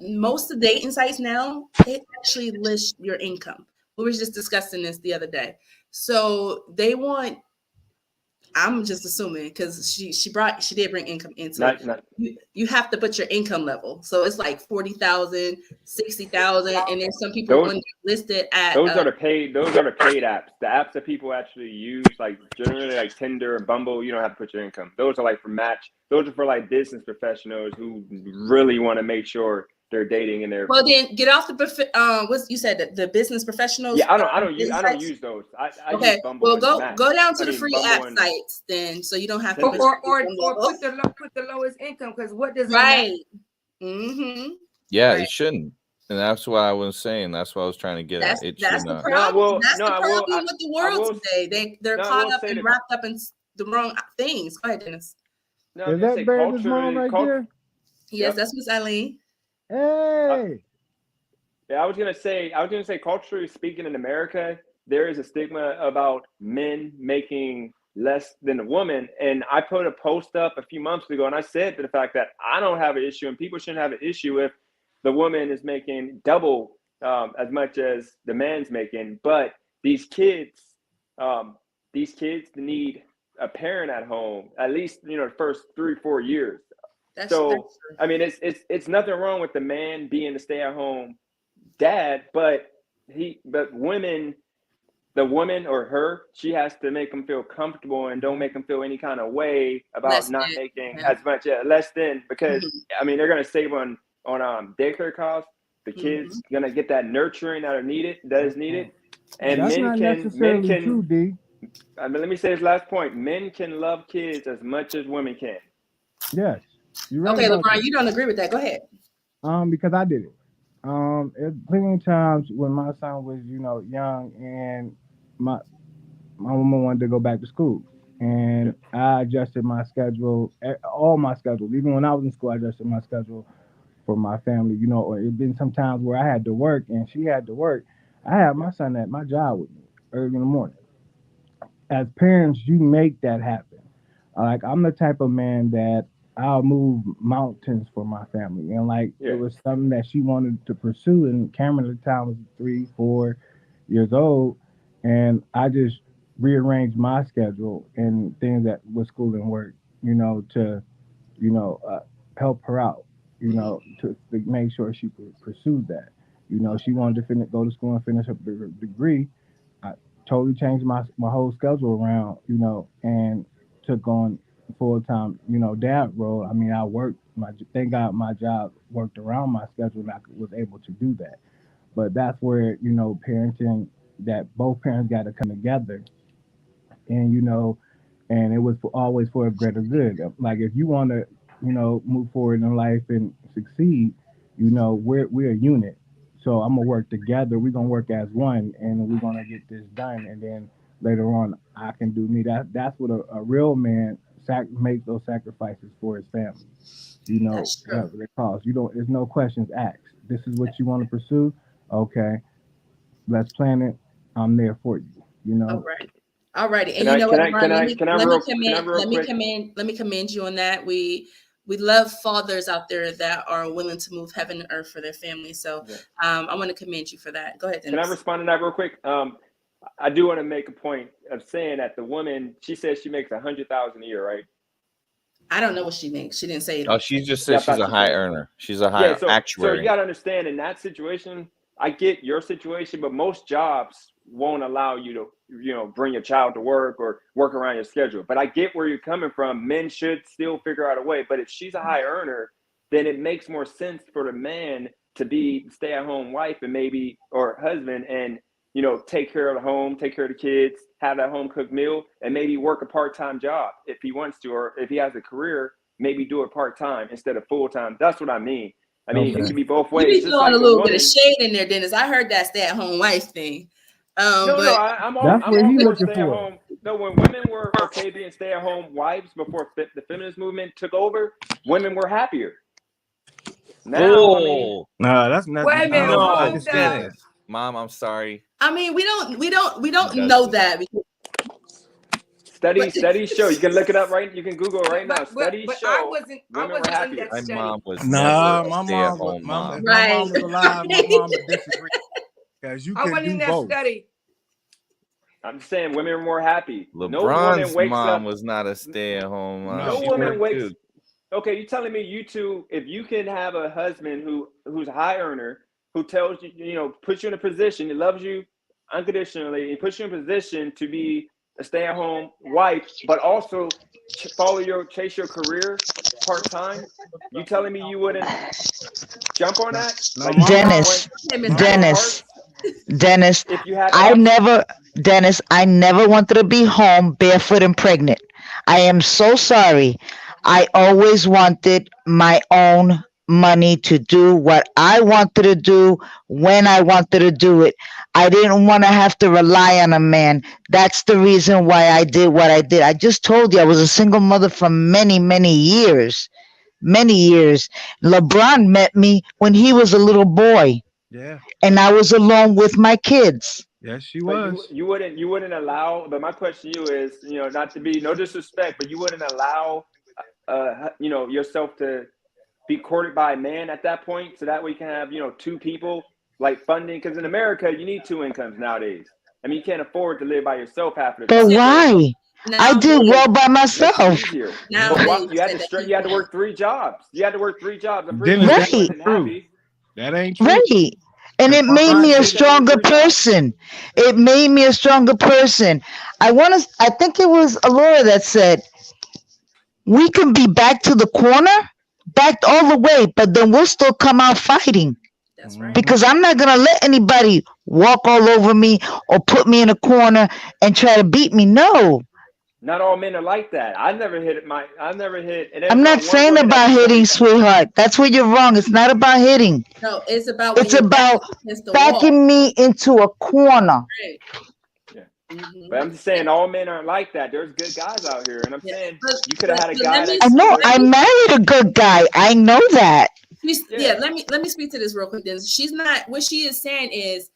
most of the dating sites now, they actually list your income. We were just discussing this the other day. So they want, I'm just assuming because she did bring income into it. Not You have to put your income level. So it's like 40,000, 60,000, and then some people those on listed at those are the paid apps. The apps that people actually use, like generally like Tinder and Bumble, you don't have to put your income. Those are like for match. Those are for like business professionals who really want to make sure they're dating in their. well, then get off the what you said, the business professionals Yeah, I dating don't sites. use those. I use Okay, Bumble well and go Match. go down I to the mean free Bumble app and sites then, so you don't have to or put Tinder. your or or, income or level. put the lowest income, because what does it matter? Right. Mm-hmm. Yeah, Right. it shouldn't. And that's what I was saying. That's what I was trying to get at. It should That's the not. No, I problem. will. That's No, the I will. problem with the I world will. today. They're No, I caught will up say and that. wrapped up in the wrong things. Go ahead, Dennis. No, I was Is gonna that say Meredith's mom culturally. right there? Yes, Yep. that's Miss Eileen. Uh, Hey. Yeah, I was gonna say, culturally speaking, in America, there is a stigma about men making less than a woman. And I put a post up a few months ago, and I said to the fact that I don't have an issue, and people shouldn't have an issue if the woman is making double as much as the man's making. But these kids, um, need a parent at home at least, the first 3-4 years. That's So true. I mean, it's nothing wrong with the man being a stay at home dad, but the woman or her, she has to make them feel comfortable and don't make them feel any kind of way about Less not than. making Yeah. as much, less than, because Mhm. I mean they're gonna save on daycare costs. The Mhm. kids gonna get that nurturing that is needed, and That's not men necessarily can. true, D. I mean, let me say this last point: men can love kids as much as women can. Yes. You're right Okay, about LeBron, that. you don't agree with that. Go ahead. Because I did it. Plenty of times when my son was, young, and my my woman wanted to go back to school, Yeah, and I adjusted my schedule, all my schedules. Even when I was in school, I adjusted my schedule for my family. Or it been some times where I had to work and she had to work. I had yeah, my son at my job with me early in the morning. As parents, you make that happen. Like, I'm the type of man that I'll move mountains for my family, and like it yeah. was something that she wanted to pursue. And Cameron at the time was 3, 4 years old, and I just rearranged my schedule and things that with school and work, to you know, uh, help her out, Mhm. to make sure she pursued that. She wanted to go to school and finish her degree. I totally changed my whole schedule around, and took on full time, dad role. I mean, I worked thank God my job worked around my schedule, and I was able to do that. But that's where, parenting, that both parents got to come together, and it was always for a greater good. Like, if you want to, move forward in life and succeed, we're a unit. So I'm gonna work together. We're gonna work as one, and we're gonna get this done. And then later on, I can do me. That's what a real man makes those sacrifices for his family. That's true. Whatever it costs. You don't. There's no questions asked. This is what you want to pursue. Okay, let's plan it. I'm there for you. You All know. right. All righty. And Can you I know what, can I LeBron, can I can I real can I real quick? let me commend you on that. we love fathers out there that are willing to move heaven and earth for their family. So Yeah. I want to commend you for that. Go ahead, Can I Dennis. respond to that real quick? I do want to make a point of saying that the woman, she says she makes 100,000 a year, right? I don't know what she makes. She didn't say it Oh, on. she just Yeah, said I she's thought a she high said. earner. She's a Yeah, high so you actuary. got to understand in that situation, I get your situation, but most jobs won't allow you to, bring your child to work or work around your schedule. But I get where you're coming from. Men should still figure out a way. But if she's a high earner, then it makes more sense for the man to be stay-at-home wife and maybe or husband and take care of the home, take care of the kids, have that home cooked meal, and maybe work a part-time job if he wants to, or if he has a career, maybe do it part-time instead of full-time. That's what I mean. I mean, Okay. it can be both You ways. be Just throwing a like a little bit of woman. shade in there, Dennis. I heard that stay-at-home wife thing. No, But I'm all That's I'm what all he for looking stay at for. home. No, when women were okay being stay at home wives before the feminist movement took over, women were happier. Now, I mean, Oh Nah, that's not. Wait a minute, I no, hold disagree with up. that. Dennis, Mom, I'm sorry. I mean, we don't He know doesn't. that because, but studies show. You can look it up right. You can Google it right But now. but but, Studies but I show wasn't I women were wasn't in happier. that My study. mom was never Nah, a my mom would. stay-at-home Mom, mom. if my right. mom was alive, my mom would disagree because you I can wasn't in do that both. study. I'm just saying women are more happy. No woman LeBron's wakes mom up. was not a stay-at-home mom. No, No She she woman worked wasn't. wakes. too. Okay, you telling me you two, if you can have a husband who's a high earner, who tells you, puts you in a position, he loves you unconditionally, he puts you in a position to be a stay-at-home wife, but also chase your career part time. You telling me you wouldn't jump on that? No, Like you my wouldn't mom. want Dennis, Okay, Miss equal Dennis. Dennis, parts Dennis, if you had the I option? never, Dennis, I never wanted to be home barefoot and pregnant. I am so sorry. I always wanted my own money to do what I wanted to do when I wanted to do it. I didn't want to have to rely on a man. That's the reason why I did what I did. I just told you I was a single mother for many, many years. Many years. LeBron met me when he was a little boy Yeah, and I was alone with my kids. yes, she But was. you wouldn't allow. But my question to you is, not to be no disrespect, but you wouldn't allow, yourself to be courted by a man at that point, so that way you can have two people like funding. Because in America, you need two incomes nowadays. I mean, you can't afford to live by yourself half of the But time. See, So why? I now did well by makes it myself. easier. But nowadays what you said that you had to people work three jobs. You had to work three jobs. I'm pretty Dennis, sure that you Right, wasn't ain't true. happy. That ain't true. right. And Cause it my made I'm aunt me pretty a sure did. you had to work stronger three jobs. person. It made me a stronger person. I think it was Alora that said, we can be back to the corner, backed all the way, but then we'll still come out fighting. that's right. Hmm. Because I'm not going to let anybody walk all over me or put me in a corner and try to beat me. No, Not all men are like that. I never hit, and I'm there's not not one saying woman about that's told hitting, me that. sweetheart. That's where you're wrong. It's not about hitting. No, it's about when It's your back about is against the wall. backing me into a corner. Right. Yeah. But Mm-hmm. I'm just saying all men aren't like that. There's good guys out here. And I'm Yeah. saying But you could have but had a but let guy me I that know let worked. I me married a good guy. I know that. Yeah. let me speak to this real quick. Then she's not what she is saying is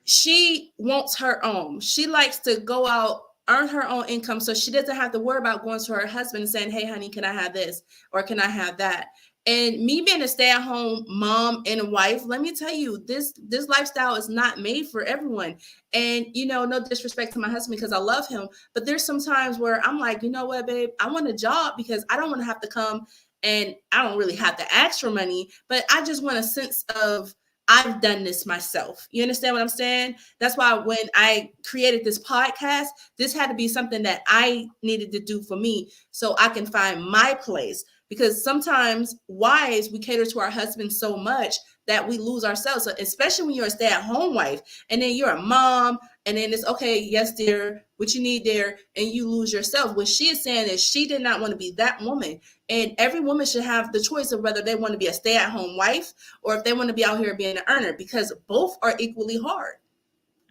she wants her own. She likes to go out, earn her own income, so she doesn't have to worry about going to her husband and saying, "Hey, honey, can I have this or can I have that?" And me being a stay-at-home mom and a wife, let me tell you, this lifestyle is not made for everyone. And no disrespect to my husband because I love him, but there's some times where I'm like, you know what, babe, I want a job because I don't want to have to come and I don't really have to ask for money, but I just want a sense of I've done this myself. You understand what I'm saying? That's why when I created this podcast, this had to be something that I needed to do for me so I can find my place. Because sometimes wives, we cater to our husbands so much that we lose ourselves. So especially when you're a stay-at-home wife and then you're a mom and then it's okay, yes, dear, what you need there, and you lose yourself. What she is saying is she did not want to be that woman. And every woman should have the choice of whether they want to be a stay-at-home wife or if they want to be out here being an earner because both are equally hard.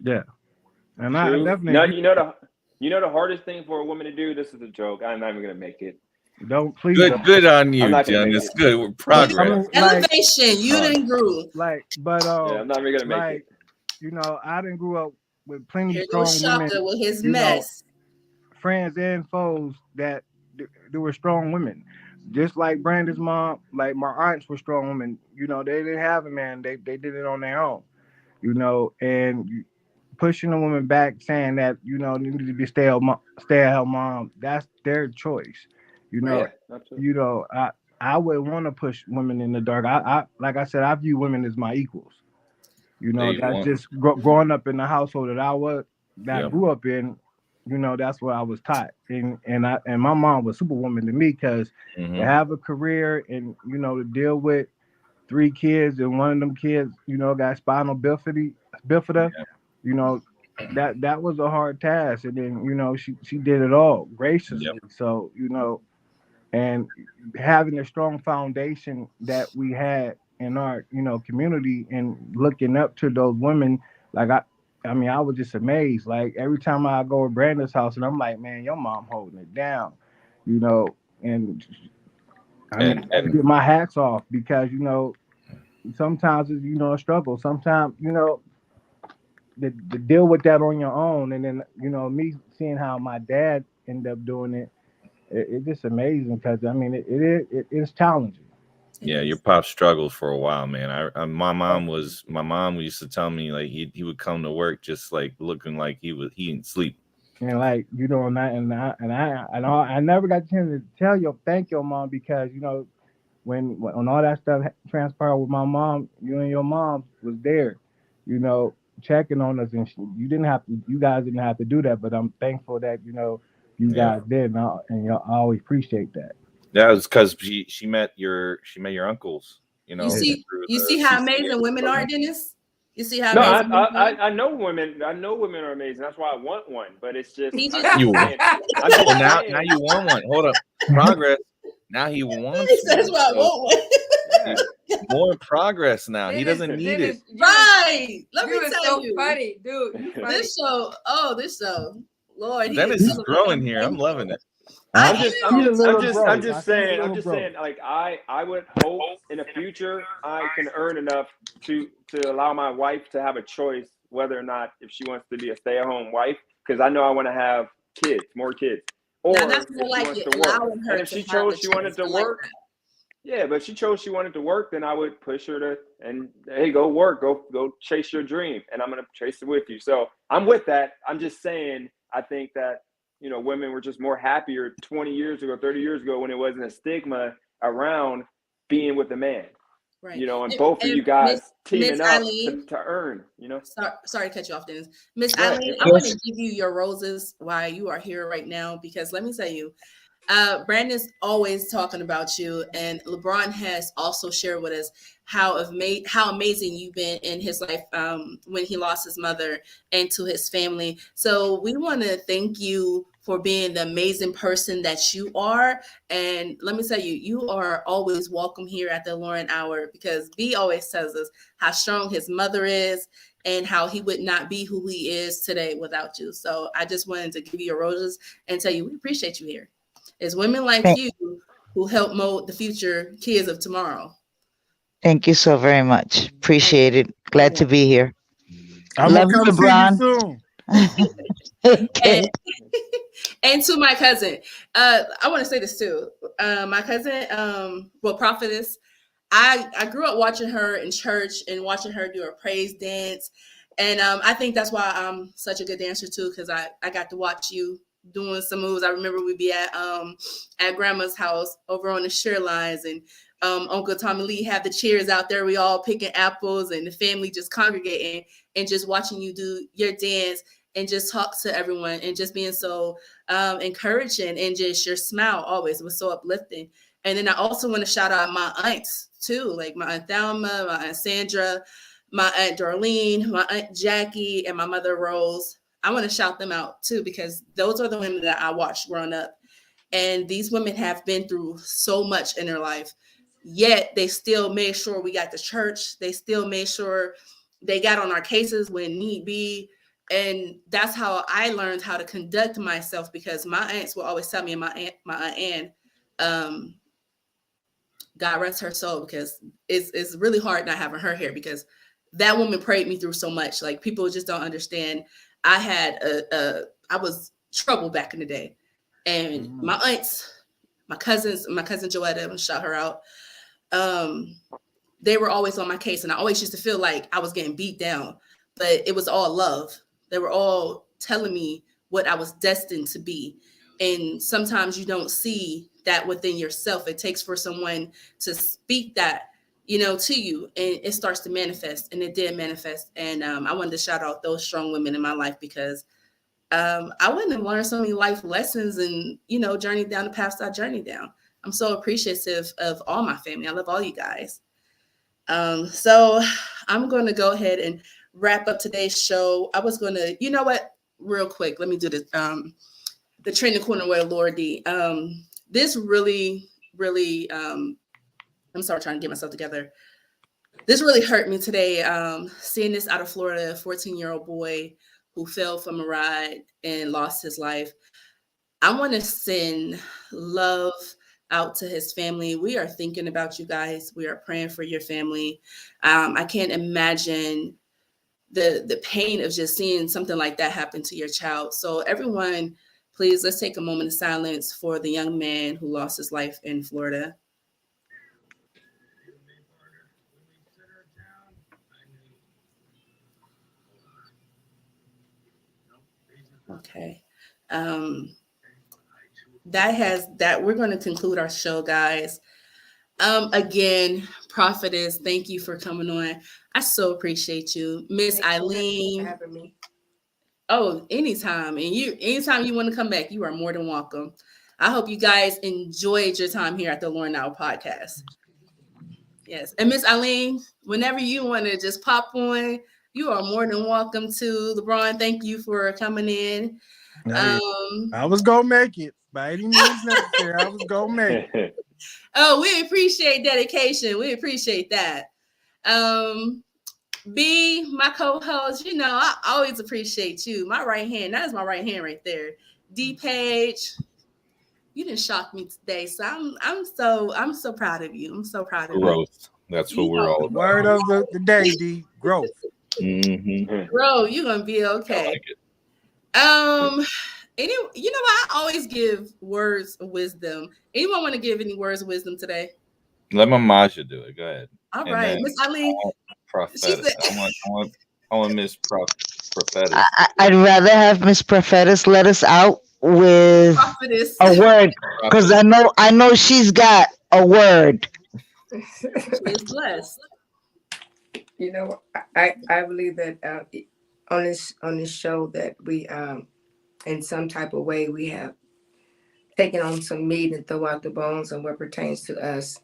Yeah, and I True. definitely No, agree. you know the hardest thing for a woman to do. This is a joke. I'm not even gonna make it. Don't please Good, don't. good on I'm you, not gonna John. make It's it. good. We're You I progress. mean, elevation, you Uh, didn't grew. but yeah, I'm not even gonna make it. like I didn't grew up with plenty Here goes strong women. Shaka with his You know, mess. friends and foes that there were strong women. just like Brandon's mom, like my aunts were strong women. They didn't have a man. They did it on their own. And pushing a woman back, saying that they need to be stay at home mom. That's their choice. You know, Yeah, absolutely. you know. I would want to push women in the dark. I like I said, I view women as my equals. They That's want. just growing up in the household that I Yep. grew up in. That's what I was taught, and my mom was superwoman to me because to Hmm. have a career and to deal with three kids and one of them kids got spinal bifida, Yeah. you know that was a hard task, and then she did it all Yep. graciously. So and having a strong foundation that we had in our community and looking up to those women, like I mean I was just amazed. Like every time I go to Brandon's house and I'm like, man, your mom holding it down, you know and I mean And I get my hats off because sometimes it's a struggle. Sometimes to deal with that on your own, and then me seeing how my dad ended up doing it, it's just amazing because I mean it is challenging. It yeah, your is. pop struggled for a while, man. My Oh, mom was my mom used to tell me like he would come to work just like looking like he didn't sleep. and like and I never got a chance to tell you thank your mom because when all that stuff transpired with my mom, you and your mom was there, you know, checking on us, and you guys didn't have to do that, but I'm thankful that you Yeah, guys did, and I always appreciate that. that was because she met your uncles, You Yeah. see, through you the see how CCA amazing women are, program. Dennis. You see how No, Yeah, amazing women are. I know women. I know women are amazing. That's why I want one. But it's just, He I'm just just you. saying. I'm Oh, just now saying. you want one. Hold up, progress. Now he he wants says, one. "Well, I So want he, Yeah. more progress now. He Dennis, doesn't need it. Dennis, one." Right. Let me you are tell so you, funny, dude. You funny. this show. Oh, this show. Lord, he is Dennis is growing celebrating here. I'm loving everything. it. I I, I'm just, I'm he's a just, am. I'm little just, I'm bro. just He's a saying. I'm little just bro. saying. Like I would hope in the future I can earn enough to allow my wife to have a choice whether or not if she wants to be a stay-at-home wife, because I know I want to have kids, more kids, Now that's or more if she like wants it, to work. allowing And her if to she have the chose she wanted choice. to I like work, yeah, but she chose she wanted to work, then I would push her to, and hey, go work, go chase your dream, and I'm gonna chase it with you. So I'm with that. I'm just saying, I think that women were just more happier 20 years ago, 30 years ago, when it wasn't a stigma around being with a man. right. And And, both of and you guys Miss teaming up to Eileen. earn. Sorry to cut you off, Dennis. Miss Go ahead. Eileen, You're I'm fine. going to Yes. give you your roses while you are here right now because let me tell you, Brandon's always talking about you, and LeBron has also shared with us how amazing you've been in his life when he lost his mother and to his family. So we want to thank you for being the amazing person that you are. And let me tell you, you are always welcome here at the Lauren Hour because B always tells us how strong his mother is and how he would not be who he is today without you. So I just wanted to give you your roses and tell you we appreciate you here. It's women like Thank, you who help mold the future kids of tomorrow. thank you so very much. Appreciate it. Glad to be here. I'm gonna Love you, come see you LeBron. soon. And Okay. and to my cousin, I want to say this too. My cousin, well, prophetess. I grew up watching her in church and watching her do a praise dance, and I think that's why I'm such a good dancer too because I got to watch you doing some moves. I remember we'd be at grandma's house over on the shore lines, and Uncle Tommy Lee had the chairs out there. We all picking apples, and the family just congregating and just watching you do your dance and just talk to everyone and just being so encouraging and just your smile always was so uplifting. And then I also want to shout out my aunts too, like my aunt Thelma, my aunt Sandra, my aunt Darlene, my aunt Jackie, and my mother Rose. I want to shout them out too because those are the women that I watched growing up. And these women have been through so much in their life, yet they still made sure we got to church. They still made sure they got on our cases when need be. And that's how I learned how to conduct myself because my aunts will always tell me, and my aunt Ann, um, God rest her soul, because it's really hard not having her here because that woman prayed me through so much. Like people just don't understand. I had I was trouble back in the day, and Mhm. my aunts my cousin Joetta, I'm gonna shout her out. Um, they were always on my case, and I always used to feel like I was getting beat down, but it was all love. They were all telling me what I was destined to be. And sometimes you don't see that within yourself. It takes for someone to speak that, to you, and it starts to manifest. And it did manifest. And I wanted to shout out those strong women in my life because I wouldn't have learned so many life lessons and, journey down the paths I journeyed down. I'm so appreciative of all my family. I love all you guys. So I'm going to go ahead and wrap up today's show. I was going to, you know what, real quick, let me do this. The training corner with Laura D. This really, really, I'm sorry, trying to get myself together. This really hurt me today. Seeing this out of Florida, a 14-year-old boy who fell from a ride and lost his life. I want to send love out to his family. We are thinking about you guys. We are praying for your family. I can't imagine the pain of just seeing something like that happen to your child. So everyone, please, let's take a moment of silence for the young man who lost his life in Florida. Okay. That we're going to conclude our show, guys. Again, Prophetess, thank you for coming on. I so appreciate you. Miss Thank you for Eileen. having me. Oh, anytime. And anytime you want to come back, you are more than welcome. I hope you guys enjoyed your time here at the Lauren Now podcast. Yes. And Miss Eileen, whenever you want to just pop on, you are more than welcome to. LeBron, thank you for coming in. Hey, Um, I was gonna make it by any means necessary. I was gonna make it. oh, we appreciate dedication. We appreciate that. Um, B, my co-host, I always appreciate you. My right hand, that is my right hand right there. D Page, you didn't shock me today. So I'm so proud of you. I'm so proud of you. Growth. That's what You we're gonna all about. Word of the day, D. Growth. grow, you're gonna be I okay. like it. Um what? I always give words of wisdom. Anyone want to give any words of wisdom today? Let Maja do it. Go ahead. All And right. then Miss I Ali, want she prophetic. said I want Miss Prophetess. I'd rather have Miss Prophetess let us out with prophetess. a word, because I Prophetess. know I know she's got a word. She is blessed. You know, I believe that on this show that we in some type of way we have taken on some meat and throw out the bones and what pertains to us,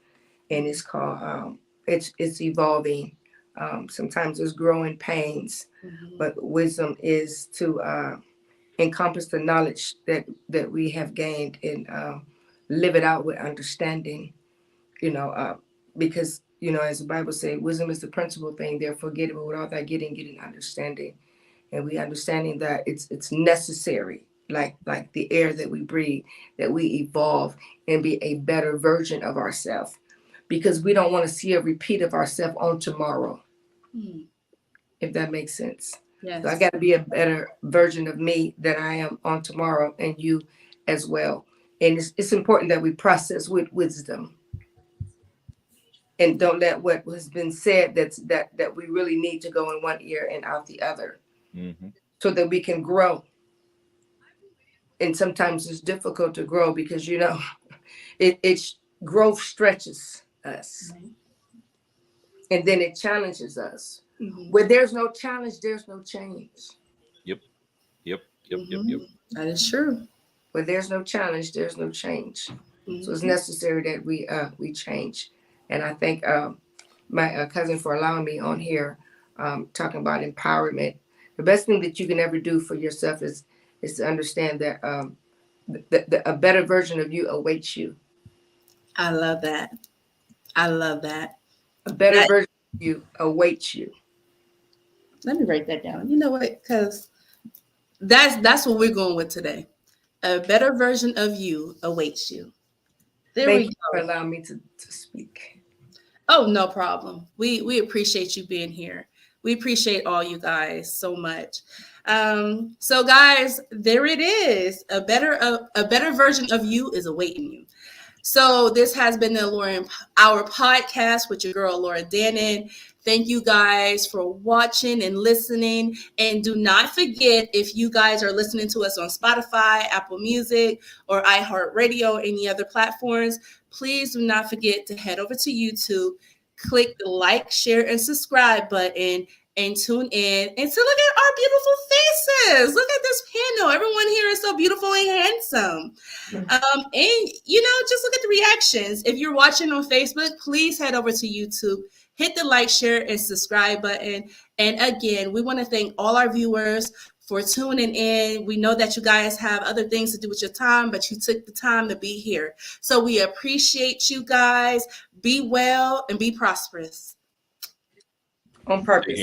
and it's called it's evolving. Sometimes there's growing pains, Mhm. but wisdom is to encompass the knowledge that we have gained and live it out with understanding. You know, because as the Bible says, wisdom is the principal thing. Therefore, get it, but with all that getting understanding, and we understanding that it's necessary, like the air that we breathe, that we evolve and be a better version of ourselves, because we don't want to see a repeat of ourselves on tomorrow, Hmm. if that makes sense. So I Yes. got to be a better version of me than I am on tomorrow, and you as well. And it's important that we process with wisdom and don't let what has been said that we really need to go in one ear and out the other, Mm-hmm. so that we can grow. And sometimes it's difficult to grow because it's growth stretches us, and then it challenges us. Mhm. Where there's no challenge, there's no change. Yep. Yep. Yep. Yep. Yep. Mhm. That is true. Where there's no challenge, there's no change. So it's Mhm. necessary that we change. And I thank my cousin for allowing me on here, talking about empowerment. The best thing that you can ever do for yourself is to understand that a better version of you awaits you. I love that. I love that. A better That version of you awaits you. Let me write that down. You know what? Because that's what we're going with today. A better version of you awaits you. There Thank we you for go. allowing me to speak. Oh, no problem. We appreciate you being here. We appreciate all you guys so much. So guys, there it is. A better version of you is awaiting you. So this has been the Lauren Our podcast with your girl Laura Dannon. Thank you guys for watching and listening. And do not forget, if you guys are listening to us on Spotify, Apple Music, or iHeartRadio, any other platforms, please do not forget to head over to YouTube, click the like, share, and subscribe button, and tune in and to look at our beautiful faces. Look at this panel. Everyone here is so beautiful and handsome. And just look at the reactions. If you're watching on Facebook, please head over to YouTube, hit the like, share, and subscribe button. And again, we want to thank all our viewers for tuning in. We know that you guys have other things to do with your time, but you took the time to be here. So we appreciate you guys. Be well and be prosperous. On Stay purpose. here.